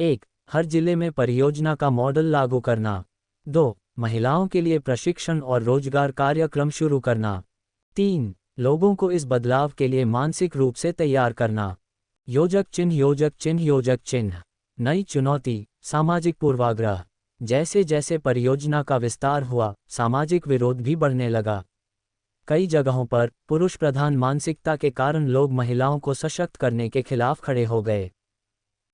1. हर जिले में परियोजना का मॉडल लागू करना। 2. महिलाओं के लिए प्रशिक्षण और रोजगार कार्यक्रम शुरू करना। 3. लोगों को इस बदलाव के लिए मानसिक रूप से तैयार करना। योजक चिन्ह योजक चिन्ह योजक चिन्ह। नई चुनौती। सामाजिक पूर्वाग्रह। जैसे जैसे परियोजना का विस्तार हुआ, सामाजिक विरोध भी बढ़ने लगा। कई जगहों पर पुरुष प्रधान मानसिकता के कारण लोग महिलाओं को सशक्त करने के खिलाफ खड़े हो गए।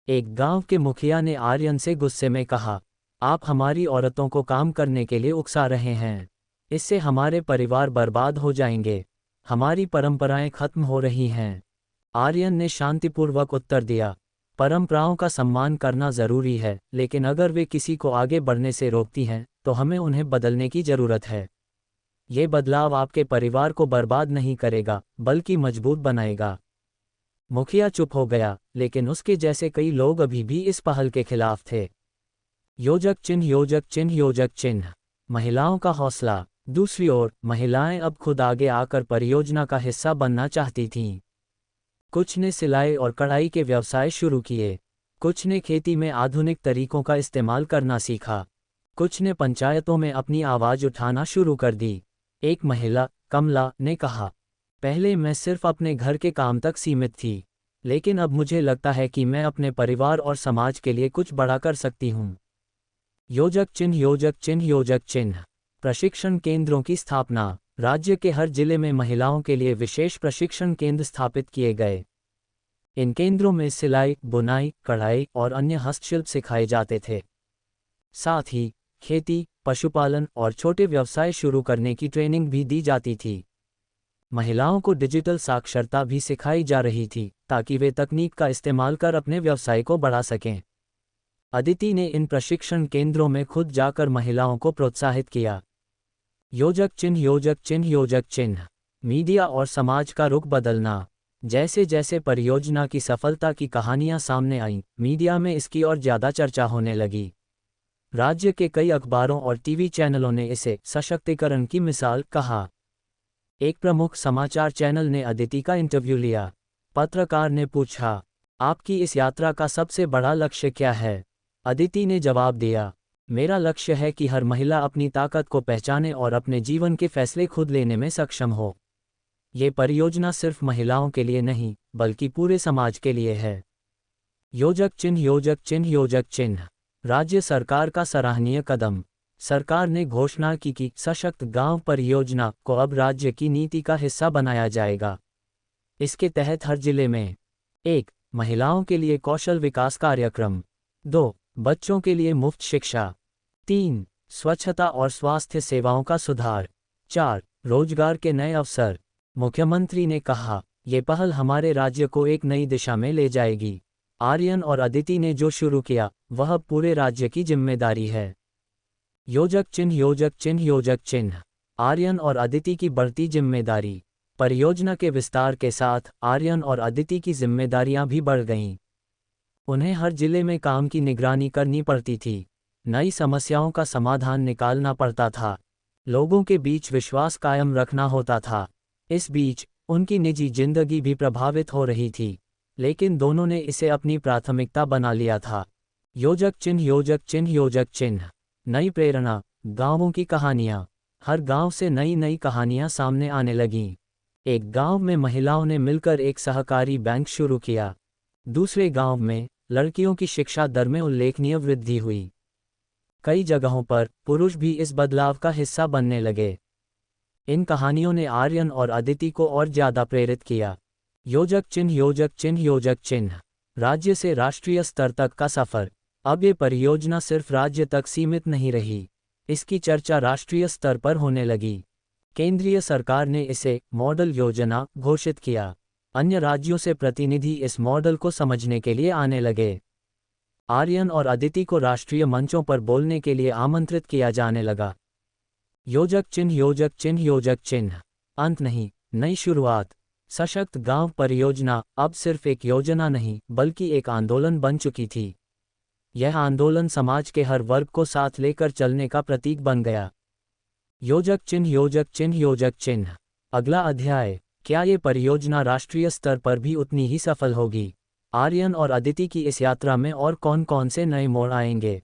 एक गांव के मुखिया ने आर्यन से गुस्से में कहा, आप हमारी औरतों को काम करने के लिए उकसा रहे हैं। इससे हमारे परिवार बर्बाद हो जाएंगे। हमारी परंपराएं खत्म हो रही हैं। आर्यन ने शांतिपूर्वक उत्तर दिया, परंपराओं का सम्मान करना जरूरी है, लेकिन अगर वे किसी को आगे बढ़ने से रोकती हैं, तो हमें उन्हें बदलने की जरूरत है। ये बदलाव आपके परिवार को बर्बाद नहीं करेगा, बल्कि मजबूत बनाएगा। मुखिया चुप हो गया, लेकिन उसके जैसे कई लोग अभी भी इस पहल के खिलाफ थे। योजक चिन्ह योजक चिन्ह योजक चिन्ह। महिलाओं का हौसला। दूसरी ओर महिलाएं अब खुद आगे आकर परियोजना का हिस्सा बनना चाहती थीं। कुछ ने सिलाई और कढ़ाई के व्यवसाय शुरू किए। कुछ ने खेती में आधुनिक तरीकों का इस्तेमाल करना सीखा। कुछ ने पंचायतों में अपनी आवाज़ उठाना शुरू कर दी। एक महिला, कमला, ने कहा, पहले मैं सिर्फ अपने घर के काम तक सीमित थी, लेकिन अब मुझे लगता है कि मैं अपने परिवार और समाज के लिए कुछ बड़ा कर सकती हूँ। योजक चिन्ह योजक चिन्ह योजक चिन्ह। प्रशिक्षण केंद्रों की स्थापना। राज्य के हर जिले में महिलाओं के लिए विशेष प्रशिक्षण केंद्र स्थापित किए गए। इन केंद्रों में सिलाई, बुनाई, कढ़ाई और अन्य हस्तशिल्प सिखाए जाते थे। साथ ही खेती, पशुपालन और छोटे व्यवसाय शुरू करने की ट्रेनिंग भी दी जाती थी। महिलाओं को डिजिटल साक्षरता भी सिखाई जा रही थी ताकि वे तकनीक का इस्तेमाल कर अपने व्यवसाय को बढ़ा सकें। अदिति ने इन प्रशिक्षण केंद्रों में खुद जाकर महिलाओं को प्रोत्साहित किया। योजक चिन्ह योजक चिन्ह योजक चिन्ह। मीडिया और समाज का रुख बदलना। जैसे जैसे परियोजना की सफलता की कहानियां सामने आईं, मीडिया में इसकी और ज़्यादा चर्चा होने लगी। राज्य के कई अखबारों और टीवी चैनलों ने इसे सशक्तिकरण की मिसाल कहा। एक प्रमुख समाचार चैनल ने अदिति का इंटरव्यू लिया। पत्रकार ने पूछा, आपकी इस यात्रा का सबसे बड़ा लक्ष्य क्या है? अदिति ने जवाब दिया, मेरा लक्ष्य है कि हर महिला अपनी ताकत को पहचाने और अपने जीवन के फैसले खुद लेने में सक्षम हो। ये परियोजना सिर्फ महिलाओं के लिए नहीं, बल्कि पूरे समाज के लिए है। योजक चिन्ह योजक चिन्ह योजक चिन्ह। राज्य सरकार का सराहनीय कदम। सरकार ने घोषणा की कि सशक्त गांव परियोजना को अब राज्य की नीति का हिस्सा बनाया जाएगा। इसके तहत हर जिले में 1. महिलाओं के लिए कौशल विकास कार्यक्रम। 2. बच्चों के लिए मुफ्त शिक्षा। 3. स्वच्छता और स्वास्थ्य सेवाओं का सुधार। 4. रोजगार के नए अवसर। मुख्यमंत्री ने कहा, ये पहल हमारे राज्य को एक नई दिशा में ले जाएगी। आर्यन और अदिति ने जो शुरू किया, वह पूरे राज्य की जिम्मेदारी है। योजक चिन्ह योजक चिन्ह योजक चिन्ह। आर्यन और अदिति की बढ़ती जिम्मेदारी। परियोजना के विस्तार के साथ आर्यन और अदिति की जिम्मेदारियां भी बढ़ गईं। उन्हें हर जिले में काम की निगरानी करनी पड़ती थी, नई समस्याओं का समाधान निकालना पड़ता था, लोगों के बीच विश्वास कायम रखना होता था। इस बीच उनकी निजी जिंदगी भी प्रभावित हो रही थी, लेकिन दोनों ने इसे अपनी प्राथमिकता बना लिया था। योजक चिन्ह योजक चिन्ह योजक चिन्ह। नई प्रेरणा। गांवों की कहानियां। हर गांव से नई नई कहानियां सामने आने लगीं। एक गांव में महिलाओं ने मिलकर एक सहकारी बैंक शुरू किया। दूसरे गांव में लड़कियों की शिक्षा दर में उल्लेखनीय वृद्धि हुई। कई जगहों पर पुरुष भी इस बदलाव का हिस्सा बनने लगे। इन कहानियों ने आर्यन और अदिति को और ज्यादा प्रेरित किया। योजक चिन्ह योजक चिन्ह योजक चिन्ह। राज्य से राष्ट्रीय स्तर तक का सफर। अब ये परियोजना सिर्फ राज्य तक सीमित नहीं रही, इसकी चर्चा राष्ट्रीय स्तर पर होने लगी। केंद्रीय सरकार ने इसे मॉडल योजना घोषित किया। अन्य राज्यों से प्रतिनिधि इस मॉडल को समझने के लिए आने लगे। आर्यन और अदिति को राष्ट्रीय मंचों पर बोलने के लिए आमंत्रित किया जाने लगा। योजक चिन्ह योजक चिन्ह योजक चिन्ह। अंत नहीं, नई शुरुआत। सशक्त गांव परियोजना अब सिर्फ एक योजना नहीं, बल्कि एक आंदोलन बन चुकी थी। यह आंदोलन समाज के हर वर्ग को साथ लेकर चलने का प्रतीक बन गया। योजक चिन्ह योजक चिन्ह योजक चिन्ह। अगला अध्याय। क्या ये परियोजना राष्ट्रीय स्तर पर भी उतनी ही सफल होगी? आर्यन और अदिति की इस यात्रा में और कौन कौन से नए मोड़ आएंगे?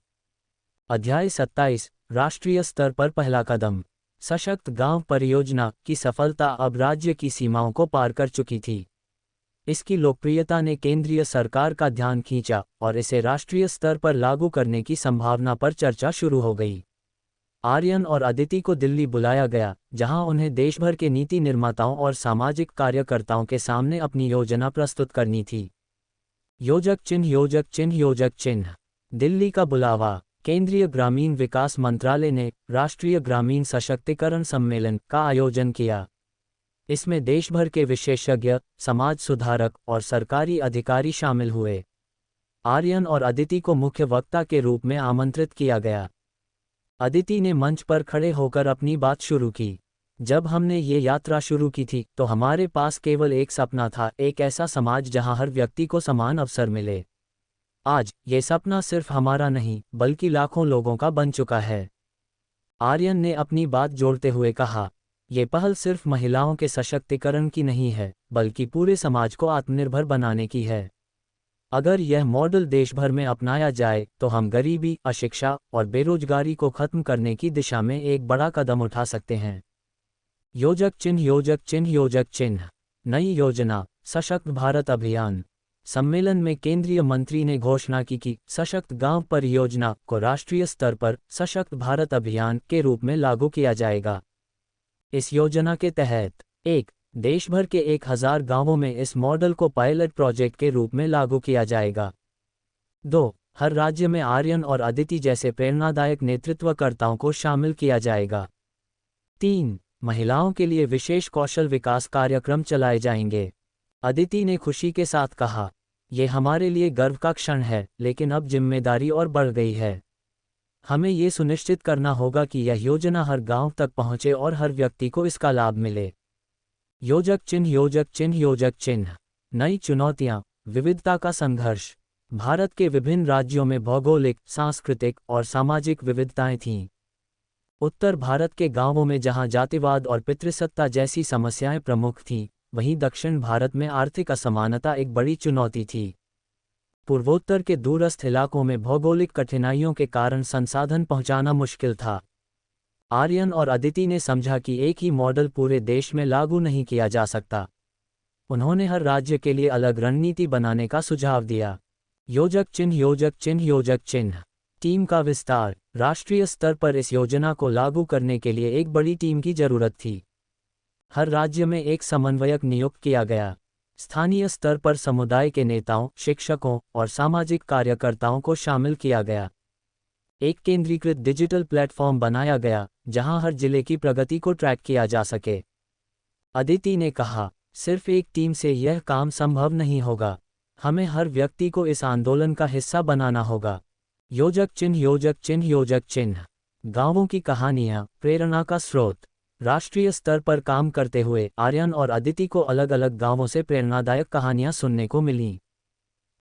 अध्याय 27। राष्ट्रीय स्तर पर पहला कदम। सशक्त गांव परियोजना की सफलता अब राज्य की सीमाओं को पार कर चुकी थी। इसकी लोकप्रियता ने केंद्रीय सरकार का ध्यान खींचा और इसे राष्ट्रीय स्तर पर लागू करने की संभावना पर चर्चा शुरू हो गई। आर्यन और अदिति को दिल्ली बुलाया गया, जहां उन्हें देश भर के नीति निर्माताओं और सामाजिक कार्यकर्ताओं के सामने अपनी योजना प्रस्तुत करनी थी। योजक चिन्ह योजक चिन्ह योजक चिन्ह। दिल्ली का बुलावा। केंद्रीय ग्रामीण विकास मंत्रालय ने राष्ट्रीय ग्रामीण सशक्तिकरण सम्मेलन का आयोजन किया। इसमें देश भर के विशेषज्ञ, समाज सुधारक और सरकारी अधिकारी शामिल हुए। आर्यन और अदिति को मुख्य वक्ता के रूप में आमंत्रित किया गया। अदिति ने मंच पर खड़े होकर अपनी बात शुरू की। जब हमने ये यात्रा शुरू की थी तो हमारे पास केवल एक सपना था, एक ऐसा समाज जहां हर व्यक्ति को समान अवसर मिले। आज ये सपना सिर्फ हमारा नहीं, बल्कि लाखों लोगों का बन चुका है। आर्यन ने अपनी बात जोड़ते हुए कहा, ये पहल सिर्फ महिलाओं के सशक्तिकरण की नहीं है, बल्कि पूरे समाज को आत्मनिर्भर बनाने की है। अगर यह मॉडल देश भर में अपनाया जाए तो हम गरीबी, अशिक्षा और बेरोजगारी को खत्म करने की दिशा में एक बड़ा कदम उठा सकते हैं। योजक चिन्ह योजक चिन्ह योजक चिन्ह। नई योजना, सशक्त भारत अभियान। सम्मेलन में केंद्रीय मंत्री ने घोषणा की कि सशक्त गांव परियोजना को राष्ट्रीय स्तर पर सशक्त भारत अभियान के रूप में लागू किया जाएगा। इस योजना के तहत 1. देश भर के 1000 गांवों में इस मॉडल को पायलट प्रोजेक्ट के रूप में लागू किया जाएगा। 2. हर राज्य में आर्यन और अदिति जैसे प्रेरणादायक नेतृत्वकर्ताओं को शामिल किया जाएगा। 3. महिलाओं के लिए विशेष कौशल विकास कार्यक्रम चलाए जाएंगे। अदिति ने खुशी के साथ कहा, ये हमारे लिए गर्व का क्षण है, लेकिन अब जिम्मेदारी और बढ़ गई है। हमें ये सुनिश्चित करना होगा कि यह योजना हर गांव तक पहुंचे और हर व्यक्ति को इसका लाभ मिले। योजक चिन्ह, योजक चिन्ह, योजक चिन्ह। नई चुनौतियां, विविधता का संघर्ष। भारत के विभिन्न राज्यों में भौगोलिक, सांस्कृतिक और सामाजिक विविधताएं थीं। उत्तर भारत के गांवों में जहां जातिवाद और पितृसत्ता जैसी समस्याएं प्रमुख थीं, वहीं दक्षिण भारत में आर्थिक असमानता एक बड़ी चुनौती थी। पूर्वोत्तर के दूरस्थ इलाकों में भौगोलिक कठिनाइयों के कारण संसाधन पहुंचाना मुश्किल था। आर्यन और अदिति ने समझा कि एक ही मॉडल पूरे देश में लागू नहीं किया जा सकता। उन्होंने हर राज्य के लिए अलग रणनीति बनाने का सुझाव दिया। योजक चिन्ह, योजक चिन्ह, योजक चिन्ह। टीम का विस्तार। राष्ट्रीय स्तर पर इस योजना को लागू करने के लिए एक बड़ी टीम की जरूरत थी। हर राज्य में एक समन्वयक नियुक्त किया गया। स्थानीय स्तर पर समुदाय के नेताओं, शिक्षकों और सामाजिक कार्यकर्ताओं को शामिल किया गया। एक केंद्रीकृत डिजिटल प्लेटफॉर्म बनाया गया, जहां हर जिले की प्रगति को ट्रैक किया जा सके। अदिति ने कहा, सिर्फ एक टीम से यह काम संभव नहीं होगा। हमें हर व्यक्ति को इस आंदोलन का हिस्सा बनाना होगा। योजक चिन्ह, योजक चिन्ह, योजक चिन्ह। गांवों की कहानियां, प्रेरणा का स्रोत। राष्ट्रीय स्तर पर काम करते हुए आर्यन और अदिति को अलग अलग गांवों से प्रेरणादायक कहानियां सुनने को मिलीं।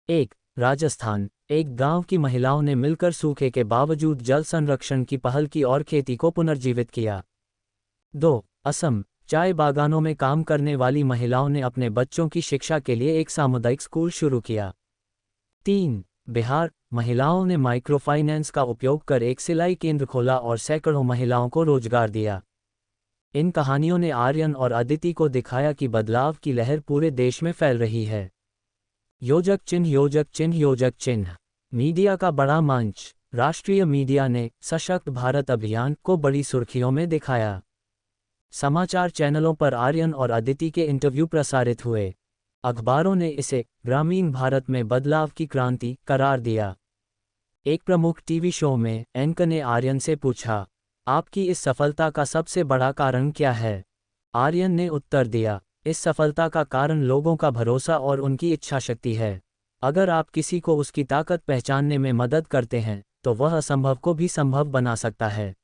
1. राजस्थान। एक गांव की महिलाओं ने मिलकर सूखे के बावजूद जल संरक्षण की पहल की और खेती को पुनर्जीवित किया। 2. असम। चाय बागानों में काम करने वाली महिलाओं ने अपने बच्चों की शिक्षा के लिए एक सामुदायिक स्कूल शुरू किया। 3. बिहार। महिलाओं ने माइक्रोफाइनेंस का उपयोग कर एक सिलाई केंद्र खोला और सैकड़ों महिलाओं को रोजगार दिया। इन कहानियों ने आर्यन और अदिति को दिखाया कि बदलाव की लहर पूरे देश में फैल रही है। योजक चिन्ह, योजक चिन्ह, योजक चिन्ह। मीडिया का बड़ा मंच। राष्ट्रीय मीडिया ने सशक्त भारत अभियान को बड़ी सुर्खियों में दिखाया। समाचार चैनलों पर आर्यन और अदिति के इंटरव्यू प्रसारित हुए। अखबारों ने इसे ग्रामीण भारत में बदलाव की क्रांति करार दिया। एक प्रमुख टीवी शो में एंकर ने आर्यन से पूछा, आपकी इस सफलता का सबसे बड़ा कारण क्या है? आर्यन ने उत्तर दिया, इस सफलता का कारण लोगों का भरोसा और उनकी इच्छाशक्ति है। अगर आप किसी को उसकी ताकत पहचानने में मदद करते हैं, तो वह असंभव को भी संभव बना सकता है।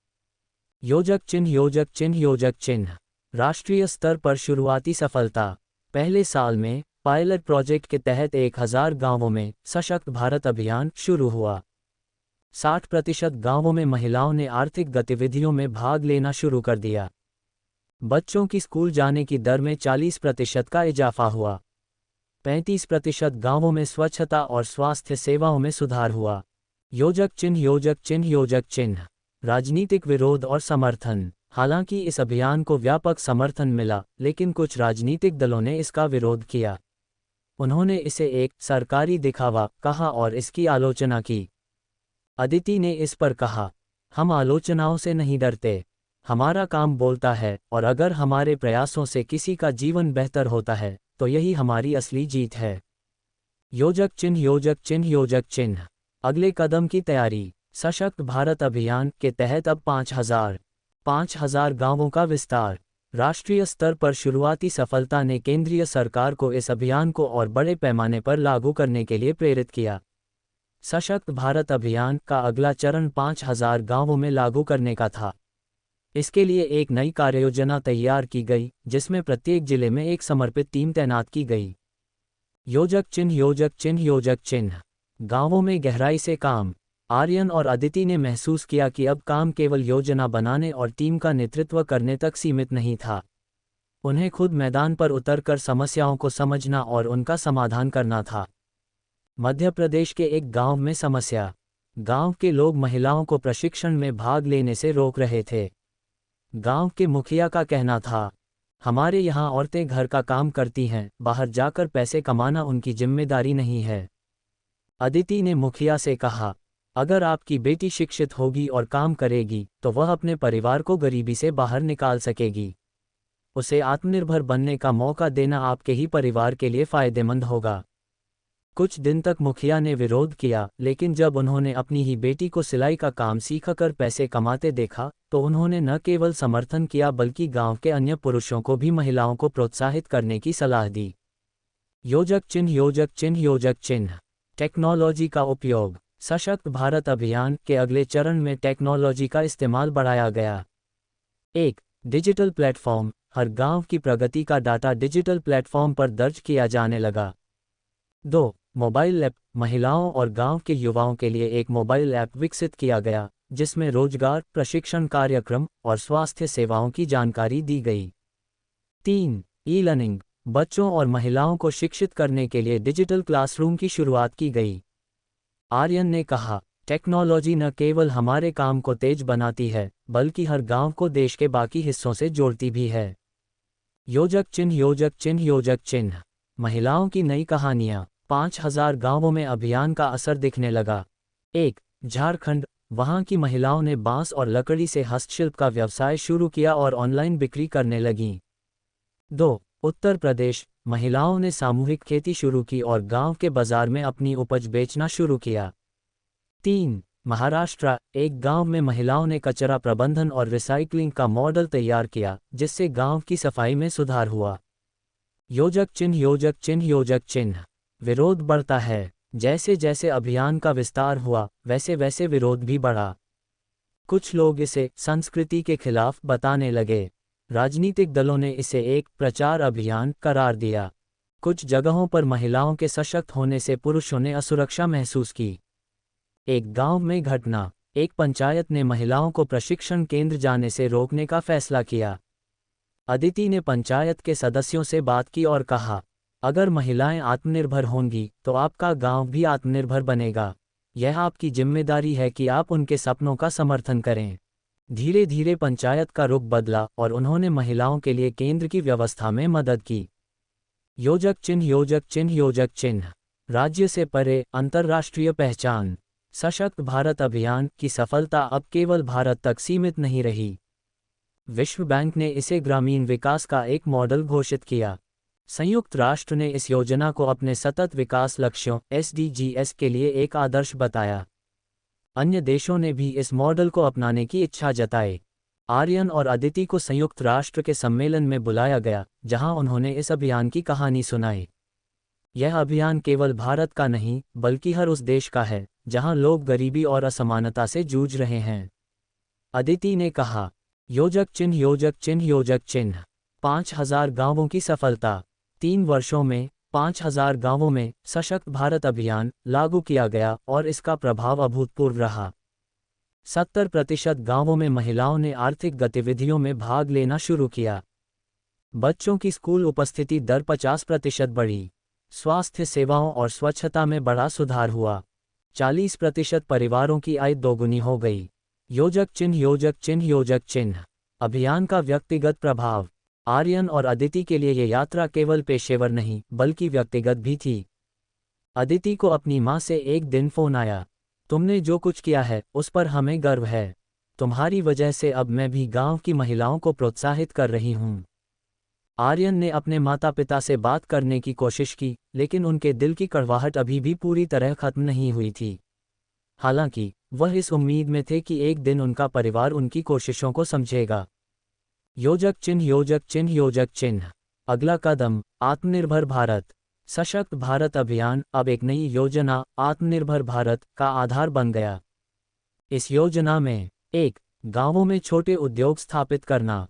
योजक चिन्ह, योजक चिन्ह, योजक चिन्ह। राष्ट्रीय स्तर पर शुरुआती सफलता। पहले साल में पायलट प्रोजेक्ट के तहत 1000 गांवों में सशक्त भारत अभियान शुरू हुआ। 60% गांवों में महिलाओं ने आर्थिक गतिविधियों में भाग लेना शुरू कर दिया। बच्चों की स्कूल जाने की दर में 40% का इजाफा हुआ। 35% गांवों में स्वच्छता और स्वास्थ्य सेवाओं में सुधार हुआ। योजक चिन्ह, योजक चिन्ह, योजक चिन्ह। राजनीतिक विरोध और समर्थन। हालांकि इस अभियान को व्यापक समर्थन मिला, लेकिन कुछ राजनीतिक दलों ने इसका विरोध किया। उन्होंने इसे एक सरकारी दिखावा कहा और इसकी आलोचना की। अदिति ने इस पर कहा, हम आलोचनाओं से नहीं डरते। हमारा काम बोलता है, और अगर हमारे प्रयासों से किसी का जीवन बेहतर होता है, तो यही हमारी असली जीत है। योजक चिन्ह, योजक चिन्ह, योजक चिन्ह। अगले कदम की तैयारी। सशक्त भारत अभियान के तहत अब 5000 गांवों का विस्तार। राष्ट्रीय स्तर पर शुरुआती सफलता ने केंद्रीय सरकार को इस अभियान को और बड़े पैमाने पर लागू करने के लिए प्रेरित किया। सशक्त भारत अभियान का अगला चरण 5000 गांवों में लागू करने का था। इसके लिए एक नई कार्ययोजना तैयार की गई, जिसमें प्रत्येक जिले में एक समर्पित टीम तैनात की गई। योजक चिन्ह, योजक चिन्ह, योजक चिन्ह। गांवों में गहराई से काम। आर्यन और अदिति ने महसूस किया कि अब काम केवल योजना बनाने और टीम का नेतृत्व करने तक सीमित नहीं था। उन्हें खुद मैदान पर उतरकर समस्याओं को समझना और उनका समाधान करना था। मध्य प्रदेश के एक गांव में समस्या। गांव के लोग महिलाओं को प्रशिक्षण में भाग लेने से रोक रहे थे। गांव के मुखिया का कहना था, हमारे यहाँ औरतें घर का काम करती हैं, बाहर जाकर पैसे कमाना उनकी जिम्मेदारी नहीं है। अदिति ने मुखिया से कहा, अगर आपकी बेटी शिक्षित होगी और काम करेगी, तो वह अपने परिवार को गरीबी से बाहर निकाल सकेगी। उसे आत्मनिर्भर बनने का मौका देना आपके ही परिवार के लिए फायदेमंद होगा। कुछ दिन तक मुखिया ने विरोध किया, लेकिन जब उन्होंने अपनी ही बेटी को सिलाई का काम सीखकर पैसे कमाते देखा, तो उन्होंने न केवल समर्थन किया बल्कि गांव के अन्य पुरुषों को भी महिलाओं को प्रोत्साहित करने की सलाह दी। योजक चिन्ह योजक चिन्ह योजक चिन्ह। टेक्नोलॉजी का उपयोग। सशक्त भारत अभियान के अगले चरण में टेक्नोलॉजी का इस्तेमाल बढ़ाया गया। 1. Digital platform. हर गांव की प्रगति का डाटा डिजिटल प्लेटफॉर्म पर दर्ज किया जाने लगा। 2. Mobile app. महिलाओं और गांव के युवाओं के लिए एक मोबाइल ऐप विकसित किया गया, जिसमें रोजगार, प्रशिक्षण कार्यक्रम और स्वास्थ्य सेवाओं की जानकारी दी गई। 3. E learning. बच्चों और महिलाओं को शिक्षित करने के लिए डिजिटल क्लासरूम की शुरुआत की गई। आर्यन ने कहा, टेक्नोलॉजी न केवल हमारे काम को तेज बनाती है, बल्कि हर गांव को देश के बाकी हिस्सों से जोड़ती भी है। योजक चिन्ह योजक चिन्ह योजक चिन्ह। महिलाओं की नई कहानियां। 5000 गांवों में अभियान का असर दिखने लगा। 1. झारखंड। वहां की महिलाओं ने बांस और लकड़ी से हस्तशिल्प का व्यवसाय शुरू किया और ऑनलाइन बिक्री करने लगीं। 2. उत्तर प्रदेश। महिलाओं ने सामूहिक खेती शुरू की और गांव के बाजार में अपनी उपज बेचना शुरू किया। 3. महाराष्ट्र। एक गांव में महिलाओं ने कचरा प्रबंधन और रिसाइक्लिंग का मॉडल तैयार किया, जिससे गांव की सफाई में सुधार हुआ। योजक चिन्ह योजक चिन्ह योजक चिन्ह। विरोध बढ़ता है। जैसे जैसे अभियान का विस्तार हुआ, वैसे वैसे विरोध भी बढ़ा। कुछ लोग इसे संस्कृति के खिलाफ बताने लगे। राजनीतिक दलों ने इसे एक प्रचार अभियान करार दिया। कुछ जगहों पर महिलाओं के सशक्त होने से पुरुषों ने असुरक्षा महसूस की। एक गांव में घटना। एक पंचायत ने महिलाओं को प्रशिक्षण केंद्र जाने से रोकने का फैसला किया। अदिति ने पंचायत के सदस्यों से बात की और कहा, अगर महिलाएं आत्मनिर्भर होंगी तो आपका गांव भी आत्मनिर्भर बनेगा। यह आपकी जिम्मेदारी है कि आप उनके सपनों का समर्थन करें। धीरे धीरे पंचायत का रुख बदला और उन्होंने महिलाओं के लिए केंद्र की व्यवस्था में मदद की। योजक चिन्ह योजक चिन्ह योजक चिन्ह। राज्य से परे अंतर्राष्ट्रीय पहचान। सशक्त भारत अभियान की सफलता अब केवल भारत तक सीमित नहीं रही। विश्व बैंक ने इसे ग्रामीण विकास का एक मॉडल घोषित किया। संयुक्त राष्ट्र ने इस योजना को अपने सतत विकास लक्ष्यों (SDGs) के लिए एक आदर्श बताया। अन्य देशों ने भी इस मॉडल को अपनाने की इच्छा जताई। आर्यन और अदिति को संयुक्त राष्ट्र के सम्मेलन में बुलाया गया, जहां उन्होंने इस अभियान की कहानी सुनाई। यह अभियान केवल भारत का नहीं, बल्कि हर उस देश का है जहां लोग गरीबी और असमानता से जूझ रहे हैं। अदिति ने कहा, योजक चिन्ह योजक चिन्ह योजक चिन्ह। 5000 गांवों की सफलता। 3 वर्षों में 5000 गांवों में सशक्त भारत अभियान लागू किया गया और इसका प्रभाव अभूतपूर्व रहा। 70% गांवों में महिलाओं ने आर्थिक गतिविधियों में भाग लेना शुरू किया। बच्चों की स्कूल उपस्थिति दर 50% बढ़ी। स्वास्थ्य सेवाओं और स्वच्छता में बड़ा सुधार हुआ। 40% परिवारों की आय दोगुनी हो गई। योजक चिन्ह योजक चिन्ह योजक चिन्ह। अभियान का व्यक्तिगत प्रभाव। आर्यन और अदिति के लिए ये यात्रा केवल पेशेवर नहीं, बल्कि व्यक्तिगत भी थी। अदिति को अपनी मां से एक दिन फोन आया, तुमने जो कुछ किया है उस पर हमें गर्व है। तुम्हारी वजह से अब मैं भी गांव की महिलाओं को प्रोत्साहित कर रही हूं। आर्यन ने अपने माता पिता से बात करने की कोशिश की, लेकिन उनके दिल की कड़वाहट अभी भी पूरी तरह खत्म नहीं हुई थी। हालांकि वह इस उम्मीद में थे कि एक दिन उनका परिवार उनकी कोशिशों को समझेगा। योजक चिन्ह योजक चिन्ह योजक चिन्ह। अगला कदम, आत्मनिर्भर भारत। सशक्त भारत अभियान अब एक नई योजना आत्मनिर्भर भारत का आधार बन गया। इस योजना में 1. गांवों में छोटे उद्योग स्थापित करना।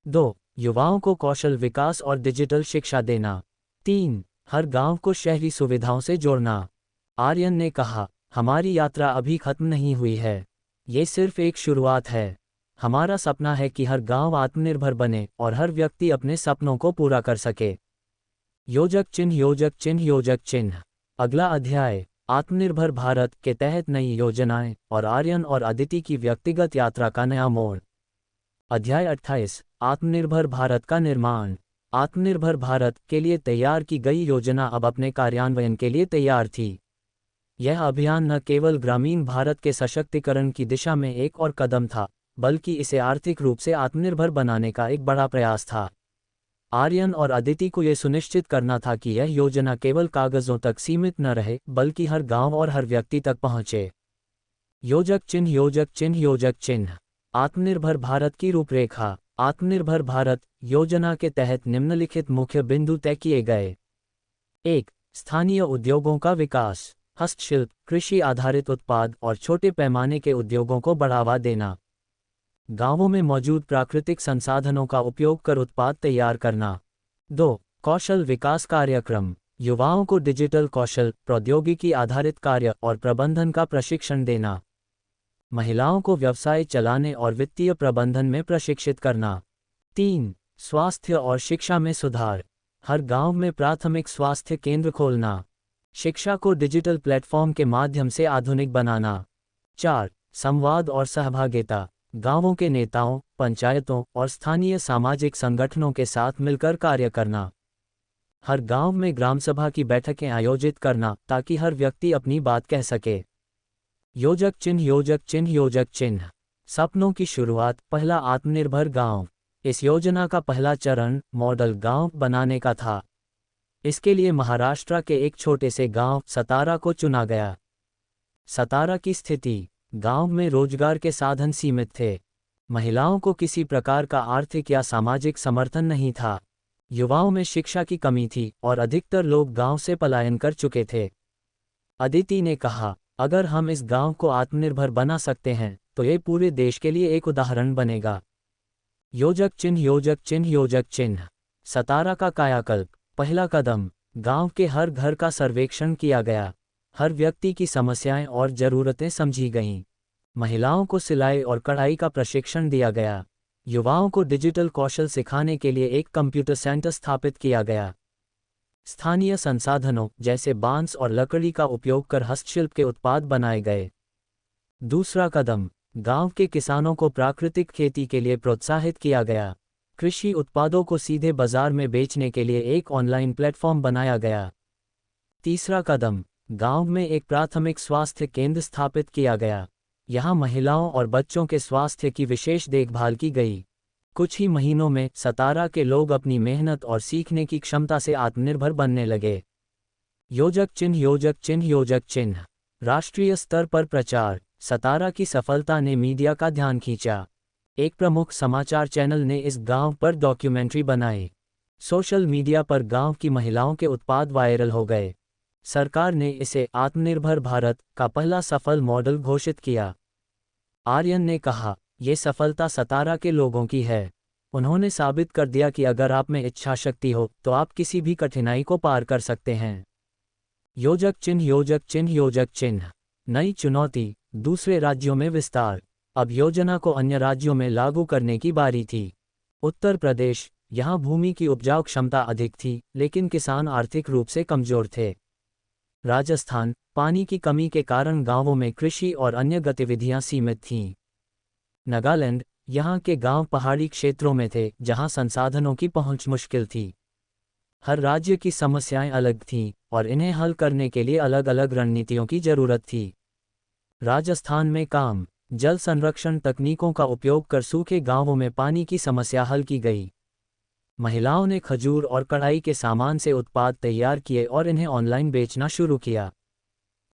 2. युवाओं को कौशल विकास और डिजिटल शिक्षा देना। 3. हर गांव को शहरी सुविधाओं से जोड़ना। आर्यन ने कहा, हमारी यात्रा अभी खत्म नहीं हुई है। ये सिर्फ एक शुरुआत है। हमारा सपना है कि हर गांव आत्मनिर्भर बने और हर व्यक्ति अपने सपनों को पूरा कर सके। योजक चिन्ह योजक चिन्ह योजक चिन्ह। अगला अध्याय, आत्मनिर्भर भारत के तहत नई योजनाएं और आर्यन और अदिति की व्यक्तिगत यात्रा का नया मोड़। अध्याय 28, आत्मनिर्भर भारत का निर्माण। आत्मनिर्भर भारत के लिए तैयार की गई योजना अब अपने कार्यान्वयन के लिए तैयार थी। यह अभियान न केवल ग्रामीण भारत के सशक्तिकरण की दिशा में एक और कदम था, बल्कि इसे आर्थिक रूप से आत्मनिर्भर बनाने का एक बड़ा प्रयास था। आर्यन और अदिति को यह सुनिश्चित करना था कि यह योजना केवल कागजों तक सीमित न रहे, बल्कि हर गांव और हर व्यक्ति तक पहुंचे। योजक चिन्ह योजक चिन्ह योजक चिन्ह। आत्मनिर्भर भारत की रूपरेखा। आत्मनिर्भर भारत योजना के तहत निम्नलिखित मुख्य बिंदु तय किए गए। 1. स्थानीय उद्योगों का विकास। हस्तशिल्प, कृषि आधारित उत्पाद और छोटे पैमाने के उद्योगों को बढ़ावा देना। गांवों में मौजूद प्राकृतिक संसाधनों का उपयोग कर उत्पाद तैयार करना। 2. कौशल विकास कार्यक्रम। युवाओं को डिजिटल कौशल, प्रौद्योगिकी आधारित कार्य और प्रबंधन का प्रशिक्षण देना। महिलाओं को व्यवसाय चलाने और वित्तीय प्रबंधन में प्रशिक्षित करना। 3. स्वास्थ्य और शिक्षा में सुधार। हर गांव में प्राथमिक स्वास्थ्य केंद्र खोलना। शिक्षा को डिजिटल प्लेटफॉर्म के माध्यम से आधुनिक बनाना। 4. संवाद और सहभागिता। गांवों के नेताओं, पंचायतों और स्थानीय सामाजिक संगठनों के साथ मिलकर कार्य करना। हर गांव में ग्राम सभा की बैठकें आयोजित करना ताकि हर व्यक्ति अपनी बात कह सके। योजक चिन्ह योजक चिन्ह योजक चिन्ह। सपनों की शुरुआत। पहला आत्मनिर्भर गांव। इस योजना का पहला चरण मॉडल गांव बनाने का था। इसके लिए महाराष्ट्र के एक छोटे से गांव सतारा को चुना गया। सतारा की स्थिति। गांव में रोजगार के साधन सीमित थे। महिलाओं को किसी प्रकार का आर्थिक या सामाजिक समर्थन नहीं था। युवाओं में शिक्षा की कमी थी और अधिकतर लोग गांव से पलायन कर चुके थे। अदिति ने कहा, अगर हम इस गांव को आत्मनिर्भर बना सकते हैं तो ये पूरे देश के लिए एक उदाहरण बनेगा। योजक चिन्ह योजक चिन्ह योजक चिन्ह। सतारा का कायाकल्प। पहला कदम, गांव के हर घर का सर्वेक्षण किया गया। हर व्यक्ति की समस्याएं और ज़रूरतें समझी गईं। महिलाओं को सिलाई और कढ़ाई का प्रशिक्षण दिया गया। युवाओं को डिजिटल कौशल सिखाने के लिए एक कंप्यूटर सेंटर स्थापित किया गया। स्थानीय संसाधनों जैसे बांस और लकड़ी का उपयोग कर हस्तशिल्प के उत्पाद बनाए गए। दूसरा कदम, गांव के किसानों को प्राकृतिक खेती के लिए प्रोत्साहित किया गया। कृषि उत्पादों को सीधे बाजार में बेचने के लिए एक ऑनलाइन प्लेटफॉर्म बनाया गया। तीसरा कदम, गांव में एक प्राथमिक स्वास्थ्य केंद्र स्थापित किया गया। यहां महिलाओं और बच्चों के स्वास्थ्य की विशेष देखभाल की गई। कुछ ही महीनों में सतारा के लोग अपनी मेहनत और सीखने की क्षमता से आत्मनिर्भर बनने लगे। योजक चिन्ह योजक चिन्ह योजक चिन्ह। राष्ट्रीय स्तर पर प्रचार। सतारा की सफलता ने मीडिया का ध्यान खींचा। एक प्रमुख समाचार चैनल ने इस गांव पर डॉक्यूमेंट्री बनाई। सोशल मीडिया पर गांव की महिलाओं के उत्पाद वायरल हो गए। सरकार ने इसे आत्मनिर्भर भारत का पहला सफल मॉडल घोषित किया। आर्यन ने कहा, ये सफलता सतारा के लोगों की है। उन्होंने साबित कर दिया कि अगर आप में इच्छा शक्ति हो तो आप किसी भी कठिनाई को पार कर सकते हैं। योजक चिन्ह योजक चिन्ह योजक चिन्ह। नई चुनौती। दूसरे राज्यों में विस्तार। अब योजना को अन्य राज्यों में लागू करने की बारी थी। उत्तर प्रदेश, यहाँ भूमि की उपजाऊ क्षमता अधिक थी लेकिन किसान आर्थिक रूप से कमजोर थे। राजस्थान, पानी की कमी के कारण गांवों में कृषि और अन्य गतिविधियां सीमित थीं। नागालैंड, यहाँ के गांव पहाड़ी क्षेत्रों में थे जहां संसाधनों की पहुंच मुश्किल थी। हर राज्य की समस्याएं अलग थीं और इन्हें हल करने के लिए अलग अलग रणनीतियों की जरूरत थी। राजस्थान में काम, जल संरक्षण तकनीकों का उपयोग कर सूखे गांवों में पानी की समस्या हल की गई। महिलाओं ने खजूर और कढ़ाई के सामान से उत्पाद तैयार किए और इन्हें ऑनलाइन बेचना शुरू किया।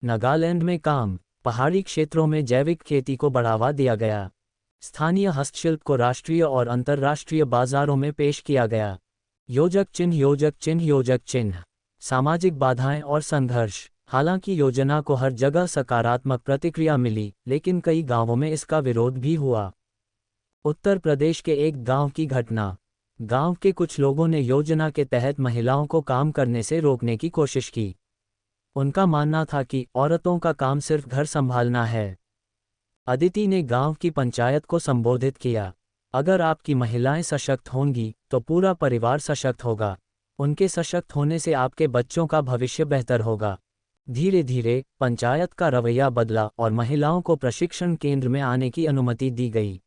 नागालैंड में काम, पहाड़ी क्षेत्रों में जैविक खेती को बढ़ावा दिया गया। स्थानीय हस्तशिल्प को राष्ट्रीय और अंतर्राष्ट्रीय बाजारों में पेश किया गया। योजक चिन्ह योजक चिन्ह योजक चिन्ह। सामाजिक बाधाएं और संघर्ष। हालांकि योजना को हर जगह सकारात्मक प्रतिक्रिया मिली लेकिन कई गांवों में इसका विरोध भी हुआ। उत्तर प्रदेश के एक गांव की घटना। गांव के कुछ लोगों ने योजना के तहत महिलाओं को काम करने से रोकने की कोशिश की। उनका मानना था कि औरतों का काम सिर्फ घर संभालना है। अदिति ने गांव की पंचायत को संबोधित किया। अगर आपकी महिलाएं सशक्त होंगी तो पूरा परिवार सशक्त होगा। उनके सशक्त होने से आपके बच्चों का भविष्य बेहतर होगा। धीरे धीरे पंचायत का रवैया बदला और महिलाओं को प्रशिक्षण केंद्र में आने की अनुमति दी गई।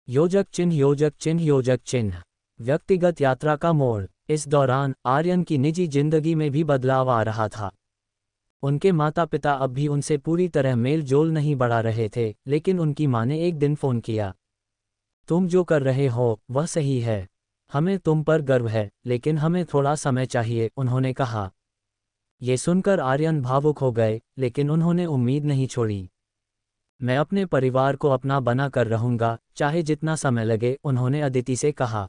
योजक चिन्ह योजक चिन्ह योजक चिन्ह। व्यक्तिगत यात्रा का मोड़। इस दौरान आर्यन की निजी जिंदगी में भी बदलाव आ रहा था। उनके माता पिता अब भी उनसे पूरी तरह मेल जोल नहीं बढ़ा रहे थे लेकिन उनकी मां ने एक दिन फोन किया। तुम जो कर रहे हो वह सही है। हमें तुम पर गर्व है लेकिन हमें थोड़ा समय चाहिए, उन्होंने कहा। ये सुनकर आर्यन भावुक हो गए लेकिन उन्होंने उम्मीद नहीं छोड़ी। मैं अपने परिवार को अपना बना कर रहूंगा, चाहे जितना समय लगे, उन्होंने अदिति से कहा।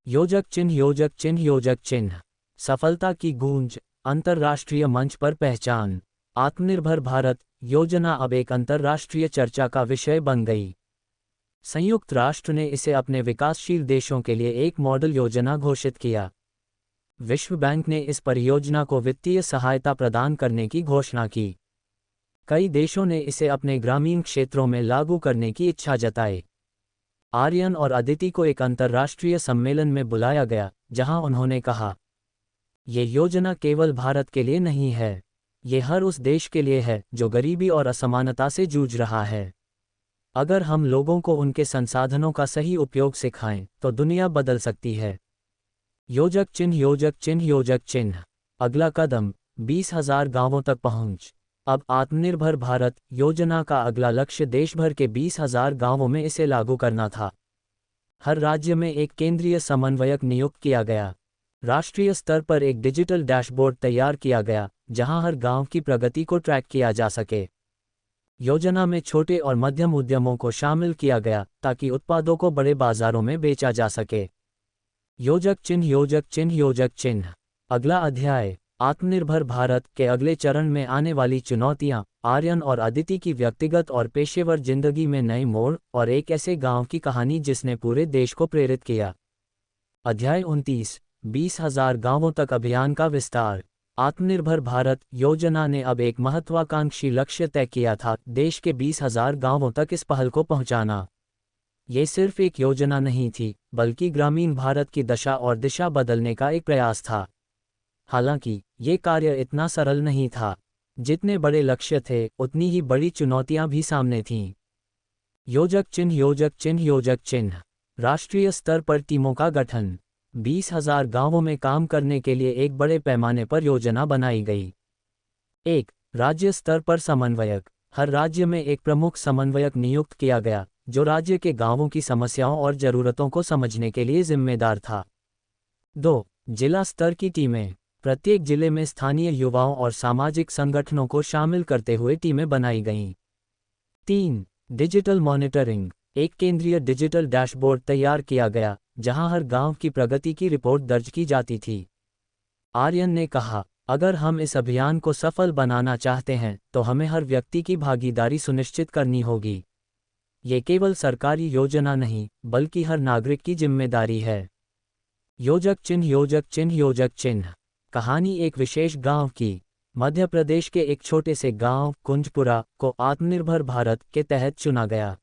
योजक चिन्ह योजक चिन्ह योजक चिन्ह। सफलता की गूंज, अंतर्राष्ट्रीय मंच पर पहचान। आत्मनिर्भर भारत योजना अब एक अंतर्राष्ट्रीय चर्चा का विषय बन गई। संयुक्त राष्ट्र ने इसे अपने विकासशील देशों के लिए एक मॉडल योजना घोषित किया। विश्व बैंक ने इस परियोजना को वित्तीय सहायता प्रदान करने की घोषणा की। कई देशों ने इसे अपने ग्रामीण क्षेत्रों में लागू करने की इच्छा जताई। आर्यन और अदिति को एक अंतर्राष्ट्रीय सम्मेलन में बुलाया गया, जहां उन्होंने कहा, ये योजना केवल भारत के लिए नहीं है, ये हर उस देश के लिए है जो गरीबी और असमानता से जूझ रहा है। अगर हम लोगों को उनके संसाधनों का सही उपयोग सिखाएं, तो दुनिया बदल सकती है। योजक चिन्ह योजक चिन्ह योजक चिन्ह। अगला कदम, 20,000 गांवों तक पहुंच। अब आत्मनिर्भर भारत योजना का अगला लक्ष्य देश भर के 20,000 गांवों में इसे लागू करना था। हर राज्य में एक केंद्रीय समन्वयक नियुक्त किया गया। राष्ट्रीय स्तर पर एक डिजिटल डैशबोर्ड तैयार किया गया, जहां हर गांव की प्रगति को ट्रैक किया जा सके। योजना में छोटे और मध्यम उद्यमों को शामिल किया गया, ताकि उत्पादों को बड़े बाजारों में बेचा जा सके। योजक चिन्ह योजक चिन्ह योजक चिन्ह। अगला अध्याय, आत्मनिर्भर भारत के अगले चरण में आने वाली चुनौतियां। आर्यन और अदिति की व्यक्तिगत और पेशेवर जिंदगी में नए मोड़ और एक ऐसे गांव की कहानी जिसने पूरे देश को प्रेरित किया। अध्याय 29, 20,000 गांवों तक अभियान का विस्तार। आत्मनिर्भर भारत योजना ने अब एक महत्वाकांक्षी लक्ष्य तय किया था, देश के 20,000 गांवों तक इस पहल को पहुंचाना। ये सिर्फ एक योजना नहीं थी, बल्कि ग्रामीण भारत की दशा और दिशा बदलने का एक प्रयास था। हालांकि ये कार्य इतना सरल नहीं था। जितने बड़े लक्ष्य थे, उतनी ही बड़ी चुनौतियां भी सामने थीं। योजक चिन्ह योजक चिन्ह योजक चिन्ह। राष्ट्रीय स्तर पर टीमों का गठन। 20,000 गांवों में काम करने के लिए एक बड़े पैमाने पर योजना बनाई गई। 1. राज्य स्तर पर समन्वयक। हर राज्य में एक प्रमुख समन्वयक नियुक्त किया गया, जो राज्य के गांवों की समस्याओं और जरूरतों को समझने के लिए जिम्मेदार था। 2. जिला स्तर की टीमें। प्रत्येक जिले में स्थानीय युवाओं और सामाजिक संगठनों को शामिल करते हुए टीमें बनाई गईं। 3. Digital monitoring. एक केंद्रीय डिजिटल डैशबोर्ड तैयार किया गया, जहां हर गांव की प्रगति की रिपोर्ट दर्ज की जाती थी। आर्यन ने कहा, अगर हम इस अभियान को सफल बनाना चाहते हैं, तो हमें हर व्यक्ति की भागीदारी सुनिश्चित करनी होगी। ये केवल सरकारी योजना नहीं, बल्कि हर नागरिक की जिम्मेदारी है। योजक चिन्ह योजक चिन्ह योजक चिन्ह। कहानी एक विशेष गांव की। मध्य प्रदेश के एक छोटे से गांव कुंजपुरा को आत्मनिर्भर भारत के तहत चुना गया।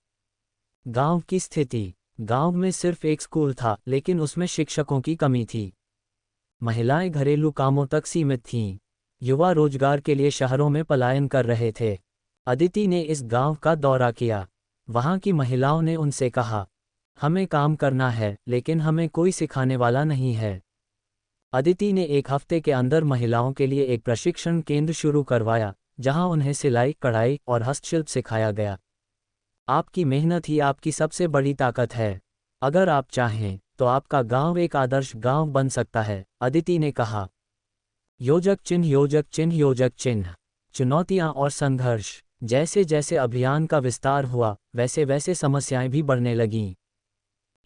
गांव की स्थिति। गांव में सिर्फ एक स्कूल था, लेकिन उसमें शिक्षकों की कमी थी। महिलाएं घरेलू कामों तक सीमित थीं। युवा रोजगार के लिए शहरों में पलायन कर रहे थे। अदिति ने इस गांव का दौरा किया। वहां की महिलाओं ने उनसे कहा, हमें काम करना है, लेकिन हमें कोई सिखाने वाला नहीं है। अदिति ने एक हफ्ते के अंदर महिलाओं के लिए एक प्रशिक्षण केंद्र शुरू करवाया, जहां उन्हें सिलाई, कढ़ाई और हस्तशिल्प सिखाया गया। आपकी मेहनत ही आपकी सबसे बड़ी ताकत है। अगर आप चाहें, तो आपका गांव एक आदर्श गांव बन सकता है, अदिति ने कहा। योजक चिन्ह योजक चिन्ह योजक चिन्ह। चुनौतियां और संघर्ष। जैसे जैसे अभियान का विस्तार हुआ, वैसे वैसे समस्याएं भी बढ़ने लगीं।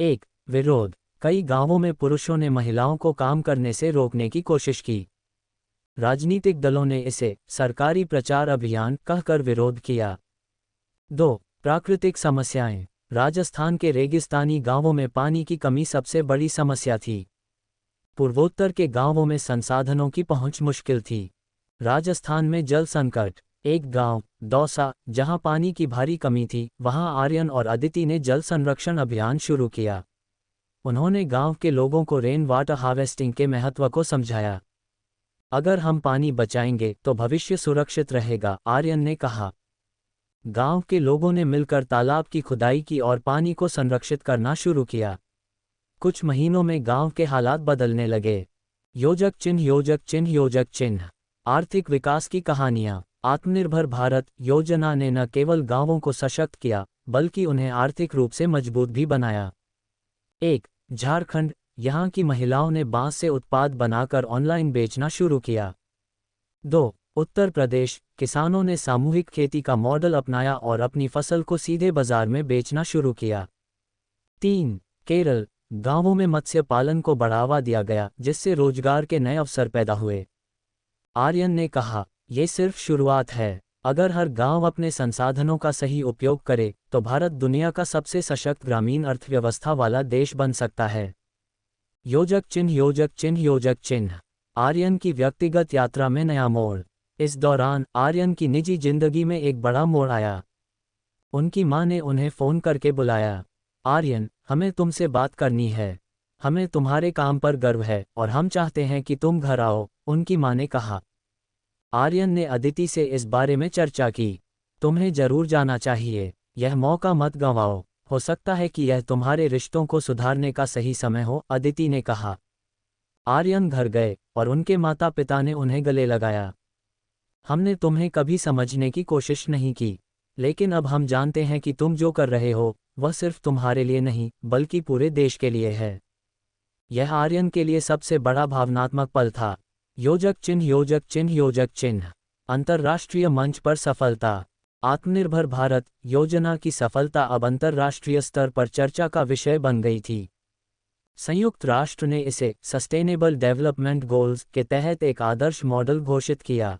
1. विरोध। कई गांवों में पुरुषों ने महिलाओं को काम करने से रोकने की कोशिश की। राजनीतिक दलों ने इसे सरकारी प्रचार अभियान कहकर विरोध किया। 2. प्राकृतिक समस्याएं। राजस्थान के रेगिस्तानी गांवों में पानी की कमी सबसे बड़ी समस्या थी। पूर्वोत्तर के गांवों में संसाधनों की पहुंच मुश्किल थी। राजस्थान में जल संकट। एक गांव, दौसा, जहां पानी की भारी कमी थी, वहां आर्यन और अदिति ने जल संरक्षण अभियान शुरू किया। उन्होंने गांव के लोगों को रेन वाटर हार्वेस्टिंग के महत्व को समझाया। अगर हम पानी बचाएंगे तो भविष्य सुरक्षित रहेगा, आर्यन ने कहा। गांव के लोगों ने मिलकर तालाब की खुदाई की और पानी को संरक्षित करना शुरू किया। कुछ महीनों में गांव के हालात बदलने लगे। योजक चिन्ह योजक चिन्ह योजक चिन्ह। आर्थिक विकास की कहानियां। आत्मनिर्भर भारत योजना ने न केवल गांवों को सशक्त किया, बल्कि उन्हें आर्थिक रूप से मजबूत भी बनाया। 1. झारखंड। यहां की महिलाओं ने बांस से उत्पाद बनाकर ऑनलाइन बेचना शुरू किया। 2. उत्तर प्रदेश, किसानों ने सामूहिक खेती का मॉडल अपनाया और अपनी फसल को सीधे बाजार में बेचना शुरू किया। 3. केरल, गांवों में मत्स्य पालन को बढ़ावा दिया गया जिससे रोजगार के नए अवसर पैदा हुए। आर्यन ने कहा, ये सिर्फ शुरुआत है। अगर हर गांव अपने संसाधनों का सही उपयोग करे तो भारत दुनिया का सबसे सशक्त ग्रामीण अर्थव्यवस्था वाला देश बन सकता है। योजक चिन्ह योजक चिन्ह योजक चिन्ह। आर्यन की व्यक्तिगत यात्रा में नया मोड़। इस दौरान आर्यन की निजी जिंदगी में एक बड़ा मोड़ आया। उनकी मां ने उन्हें फ़ोन करके बुलाया। आर्यन, हमें तुमसे बात करनी है। हमें तुम्हारे काम पर गर्व है और हम चाहते हैं कि तुम घर आओ, उनकी मां ने कहा। आर्यन ने अदिति से इस बारे में चर्चा की। तुम्हें जरूर जाना चाहिए, यह मौका मत गंवाओ, हो सकता है कि यह तुम्हारे रिश्तों को सुधारने का सही समय हो, अदिति ने कहा। आर्यन घर गए और उनके माता पिता ने उन्हें गले लगाया। हमने तुम्हें कभी समझने की कोशिश नहीं की, लेकिन अब हम जानते हैं कि तुम जो कर रहे हो वह सिर्फ तुम्हारे लिए नहीं बल्कि पूरे देश के लिए है। यह आर्यन के लिए सबसे बड़ा भावनात्मक पल था। योजक चिन्ह योजक चिन्ह योजक चिन्ह। अंतर्राष्ट्रीय मंच पर सफलता। आत्मनिर्भर भारत योजना की सफलता अब अंतर्राष्ट्रीय स्तर पर चर्चा का विषय बन गई थी। संयुक्त राष्ट्र ने इसे सस्टेनेबल डेवलपमेंट गोल्स के तहत एक आदर्श मॉडल घोषित किया।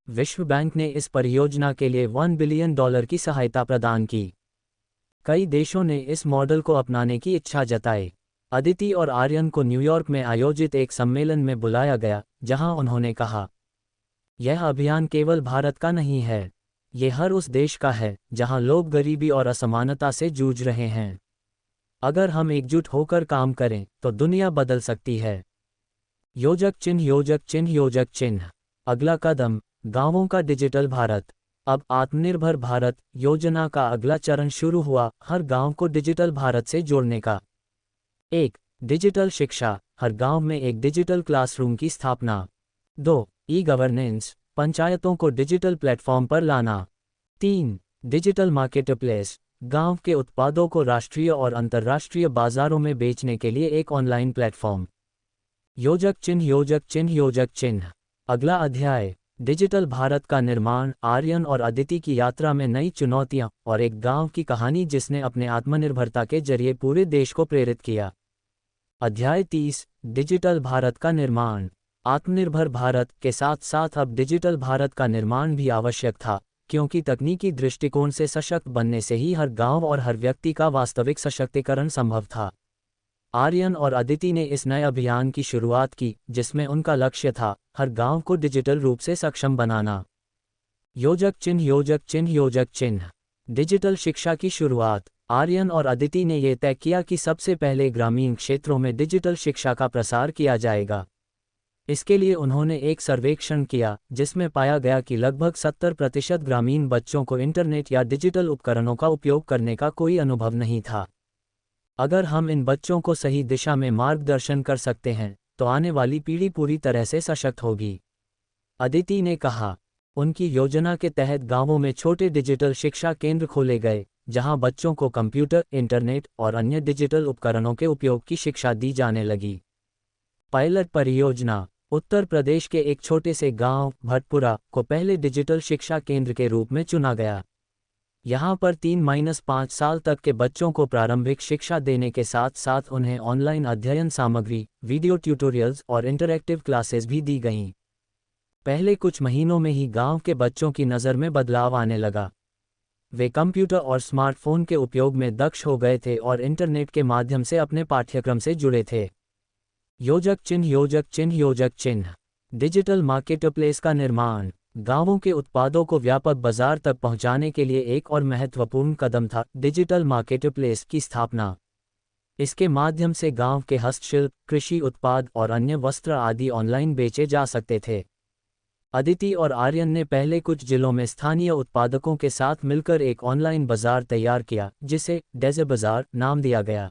विश्व बैंक ने इस परियोजना के लिए $1 बिलियन की सहायता प्रदान की। कई देशों ने इस मॉडल को अपनाने की इच्छा जताई। अदिति और आर्यन को न्यूयॉर्क में आयोजित एक सम्मेलन में बुलाया गया, जहां उन्होंने कहा, यह अभियान केवल भारत का नहीं है, ये हर उस देश का है जहां लोग गरीबी और असमानता से जूझ रहे हैं। अगर हम एकजुट होकर काम करें तो दुनिया बदल सकती है। योजक चिन्ह योजक चिन्ह योजक चिन्ह। अगला कदम, गांवों का डिजिटल भारत। अब आत्मनिर्भर भारत योजना का अगला चरण शुरू हुआ, हर गांव को डिजिटल भारत से जोड़ने का। 1. डिजिटल शिक्षा, हर गांव में एक डिजिटल क्लासरूम की स्थापना। 2. ई गवर्नेंस, पंचायतों को डिजिटल प्लेटफॉर्म पर लाना। 3. डिजिटल मार्केटप्लेस, गांव के उत्पादों को राष्ट्रीय और अंतर्राष्ट्रीय बाजारों में बेचने के लिए एक ऑनलाइन प्लेटफॉर्म। योजक चिन्ह योजक चिन्ह योजक चिन्ह। अगला अध्याय, डिजिटल भारत का निर्माण। आर्यन और अदिति की यात्रा में नई चुनौतियां और एक गांव की कहानी जिसने अपने आत्मनिर्भरता के जरिए पूरे देश को प्रेरित किया। अध्याय 30, डिजिटल भारत का निर्माण। आत्मनिर्भर भारत के साथ साथ अब डिजिटल भारत का निर्माण भी आवश्यक था, क्योंकि तकनीकी दृष्टिकोण से सशक्त बनने से ही हर गांव और हर व्यक्ति का वास्तविक सशक्तिकरण संभव था। आर्यन और अदिति ने इस नए अभियान की शुरुआत की, जिसमें उनका लक्ष्य था हर गांव को डिजिटल रूप से सक्षम बनाना। योजक चिन्ह योजक चिन्ह योजक चिन्ह। डिजिटल शिक्षा की शुरुआत। आर्यन और अदिति ने यह तय किया कि सबसे पहले ग्रामीण क्षेत्रों में डिजिटल शिक्षा का प्रसार किया जाएगा। इसके लिए उन्होंने एक सर्वेक्षण किया, जिसमें पाया गया कि लगभग 70% ग्रामीण बच्चों को इंटरनेट या डिजिटल उपकरणों का उपयोग करने का कोई अनुभव नहीं था। अगर हम इन बच्चों को सही दिशा में मार्गदर्शन कर सकते हैं तो आने वाली पीढ़ी पूरी तरह से सशक्त होगी, अदिति ने कहा। उनकी योजना के तहत गांवों में छोटे डिजिटल शिक्षा केंद्र खोले गए, जहां बच्चों को कंप्यूटर, इंटरनेट और अन्य डिजिटल उपकरणों के उपयोग की शिक्षा दी जाने लगी। पायलट परियोजना। उत्तर प्रदेश के एक छोटे से गांव भटपुरा को पहले डिजिटल शिक्षा केंद्र के रूप में चुना गया। यहां पर 3-5 साल तक के बच्चों को प्रारंभिक शिक्षा देने के साथ साथ उन्हें ऑनलाइन अध्ययन सामग्री, वीडियो ट्यूटोरियल्स और इंटरैक्टिव क्लासेस भी दी गईं। पहले कुछ महीनों में ही गांव के बच्चों की नज़र में बदलाव आने लगा। वे कंप्यूटर और स्मार्टफोन के उपयोग में दक्ष हो गए थे और इंटरनेट के माध्यम से अपने पाठ्यक्रम से जुड़े थे। योजक चिन्ह योजक चिन्ह योजक चिन्ह। डिजिटल मार्केटप्लेस का निर्माण। गांवों के उत्पादों को व्यापक बाजार तक पहुंचाने के लिए एक और महत्वपूर्ण कदम था डिजिटल मार्केटप्लेस की स्थापना। इसके माध्यम से गांव के हस्तशिल्प, कृषि उत्पाद और अन्य वस्त्र आदि ऑनलाइन बेचे जा सकते थे। अदिति और आर्यन ने पहले कुछ जिलों में स्थानीय उत्पादकों के साथ मिलकर एक ऑनलाइन बाजार तैयार किया, जिसे डेज़ बाजार नाम दिया गया।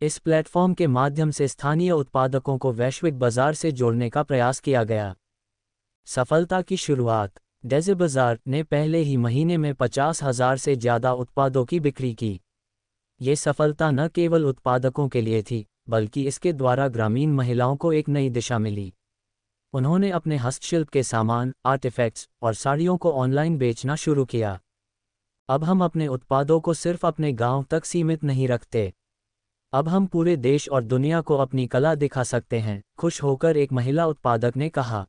इस प्लेटफॉर्म के माध्यम से स्थानीय उत्पादकों को वैश्विक बाजार से जोड़ने का प्रयास किया गया। सफलता की शुरुआत। डेज़ बाजार ने पहले ही महीने में 50,000 से ज़्यादा उत्पादों की बिक्री की। ये सफलता न केवल उत्पादकों के लिए थी, बल्कि इसके द्वारा ग्रामीण महिलाओं को एक नई दिशा मिली। उन्होंने अपने हस्तशिल्प के सामान, आर्टिफैक्ट्स और साड़ियों को ऑनलाइन बेचना शुरू किया। अब हम अपने उत्पादों को सिर्फ अपने गांव तक सीमित नहीं रखते। अब हम पूरे देश और दुनिया को अपनी कला दिखा सकते हैं, खुश होकर एक महिला उत्पादक ने कहा।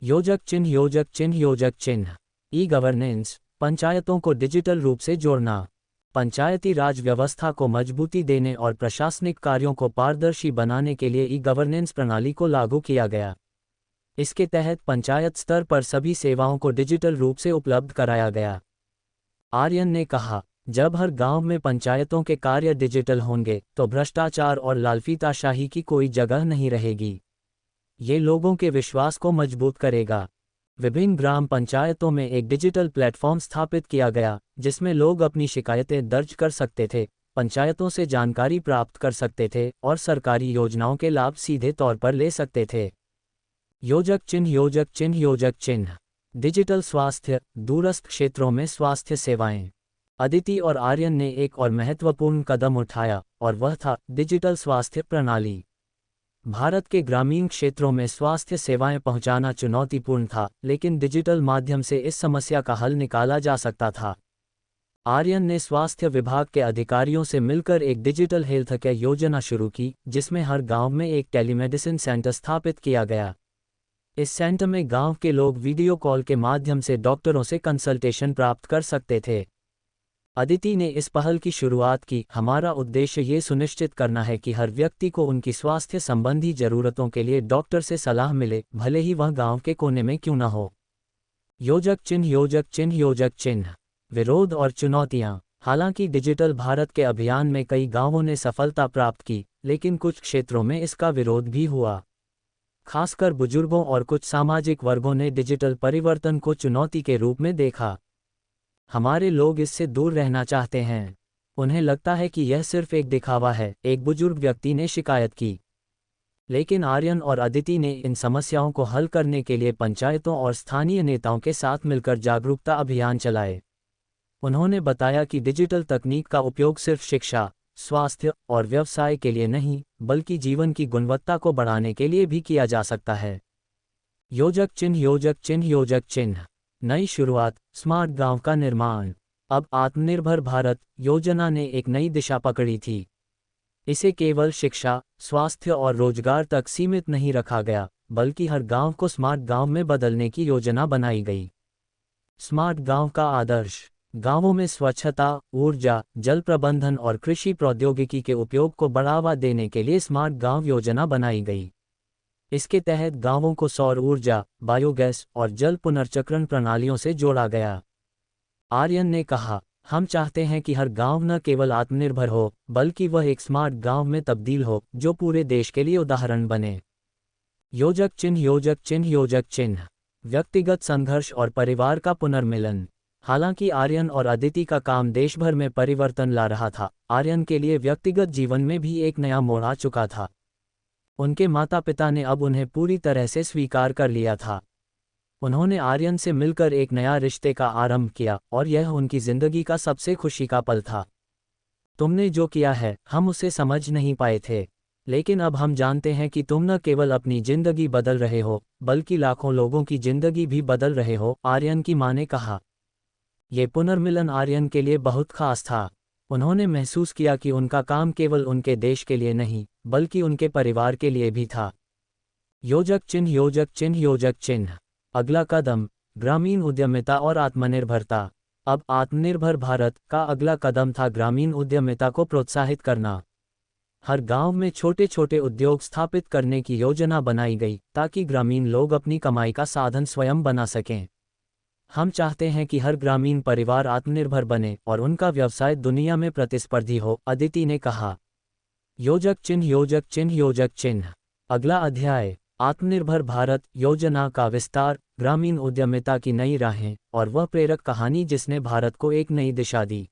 योजक चिन्ह योजक चिन्ह योजक चिन्ह। ई गवर्नेंस, पंचायतों को डिजिटल रूप से जोड़ना। पंचायती राज व्यवस्था को मजबूती देने और प्रशासनिक कार्यों को पारदर्शी बनाने के लिए ई गवर्नेंस प्रणाली को लागू किया गया। इसके तहत पंचायत स्तर पर सभी सेवाओं को डिजिटल रूप से उपलब्ध कराया गया। आर्यन ने कहा, जब हर गांव में पंचायतों के कार्य डिजिटल होंगे तो भ्रष्टाचार और लालफीताशाही की कोई जगह नहीं रहेगी। ये लोगों के विश्वास को मजबूत करेगा। विभिन्न ग्राम पंचायतों में एक डिजिटल प्लेटफॉर्म स्थापित किया गया, जिसमें लोग अपनी शिकायतें दर्ज कर सकते थे, पंचायतों से जानकारी प्राप्त कर सकते थे और सरकारी योजनाओं के लाभ सीधे तौर पर ले सकते थे। योजक चिन्ह योजक चिन्ह योजक चिन्ह। डिजिटल स्वास्थ्य, दूरस्थ क्षेत्रों में स्वास्थ्य सेवाएं। अदिति और आर्यन ने एक और महत्वपूर्ण कदम उठाया, और वह था डिजिटल स्वास्थ्य प्रणाली। भारत के ग्रामीण क्षेत्रों में स्वास्थ्य सेवाएं पहुंचाना चुनौतीपूर्ण था, लेकिन डिजिटल माध्यम से इस समस्या का हल निकाला जा सकता था। आर्यन ने स्वास्थ्य विभाग के अधिकारियों से मिलकर एक डिजिटल हेल्थ केयर योजना शुरू की, जिसमें हर गांव में एक टेलीमेडिसिन सेंटर स्थापित किया गया। इस सेंटर में गांव के लोग वीडियो कॉल के माध्यम से डॉक्टरों से कंसल्टेशन प्राप्त कर सकते थे। अदिति ने इस पहल की शुरुआत की। हमारा उद्देश्य ये सुनिश्चित करना है कि हर व्यक्ति को उनकी स्वास्थ्य संबंधी जरूरतों के लिए डॉक्टर से सलाह मिले, भले ही वह गांव के कोने में क्यों न हो। योजक चिन्ह योजक चिन्ह योजक चिन्ह। विरोध और चुनौतियां। हालांकि डिजिटल भारत के अभियान में कई गांवों ने सफलता प्राप्त की, लेकिन कुछ क्षेत्रों में इसका विरोध भी हुआ। खासकर बुजुर्गों और कुछ सामाजिक वर्गों ने डिजिटल परिवर्तन को चुनौती के रूप में देखा। हमारे लोग इससे दूर रहना चाहते हैं। उन्हें लगता है कि यह सिर्फ एक दिखावा है, एक बुजुर्ग व्यक्ति ने शिकायत की। लेकिन आर्यन और अदिति ने इन समस्याओं को हल करने के लिए पंचायतों और स्थानीय नेताओं के साथ मिलकर जागरूकता अभियान चलाए। उन्होंने बताया कि डिजिटल तकनीक का उपयोग सिर्फ शिक्षा, स्वास्थ्य और व्यवसाय के लिए नहीं, बल्कि जीवन की गुणवत्ता को बढ़ाने के लिए भी किया जा सकता है। योजक चिन्ह योजक चिन्ह योजक चिन्ह। नई शुरुआत, स्मार्ट गांव का निर्माण। अब आत्मनिर्भर भारत योजना ने एक नई दिशा पकड़ी थी। इसे केवल शिक्षा, स्वास्थ्य और रोजगार तक सीमित नहीं रखा गया, बल्कि हर गांव को स्मार्ट गांव में बदलने की योजना बनाई गई। स्मार्ट गांव का आदर्श। गांवों में स्वच्छता, ऊर्जा, जल प्रबंधन और कृषि प्रौद्योगिकी के उपयोग को बढ़ावा देने के लिए स्मार्ट गांव योजना बनाई गई। इसके तहत गांवों को सौर ऊर्जा, बायोगैस और जल पुनर्चक्रण प्रणालियों से जोड़ा गया। आर्यन ने कहा, हम चाहते हैं कि हर गांव न केवल आत्मनिर्भर हो, बल्कि वह एक स्मार्ट गांव में तब्दील हो, जो पूरे देश के लिए उदाहरण बने। योजक चिन्ह योजक चिन्ह योजक चिन्ह। व्यक्तिगत संघर्ष और परिवार का पुनर्मिलन। हालांकि आर्यन और अदिति का काम देश भर में परिवर्तन ला रहा था, आर्यन के लिए व्यक्तिगत जीवन में भी एक नया मोड़ आ चुका था। उनके माता पिता ने अब उन्हें पूरी तरह से स्वीकार कर लिया था। उन्होंने आर्यन से मिलकर एक नया रिश्ते का आरंभ किया, और यह उनकी जिंदगी का सबसे खुशी का पल था। तुमने जो किया है, हम उसे समझ नहीं पाए थे, लेकिन अब हम जानते हैं कि तुम न केवल अपनी जिंदगी बदल रहे हो, बल्कि लाखों लोगों की जिंदगी भी बदल रहे हो, आर्यन की मां ने कहा। ये पुनर्मिलन आर्यन के लिए बहुत खास था। उन्होंने महसूस किया कि उनका काम केवल उनके देश के लिए नहीं, बल्कि उनके परिवार के लिए भी था। योजक चिन्ह योजक चिन्ह योजक चिन्ह। अगला कदम, ग्रामीण उद्यमिता और आत्मनिर्भरता। अब आत्मनिर्भर भारत का अगला कदम था ग्रामीण उद्यमिता को प्रोत्साहित करना। हर गांव में छोटे छोटे उद्योग स्थापित करने की योजना बनाई गई, ताकि ग्रामीण लोग अपनी कमाई का साधन स्वयं बना सकें। हम चाहते हैं कि हर ग्रामीण परिवार आत्मनिर्भर बने और उनका व्यवसाय दुनिया में प्रतिस्पर्धी हो, अदिति ने कहा। योजक चिन्ह योजक चिन्ह योजक चिन्ह। अगला अध्याय, आत्मनिर्भर भारत योजना का विस्तार, ग्रामीण उद्यमिता की नई राहें और वह प्रेरक कहानी जिसने भारत को एक नई दिशा दी।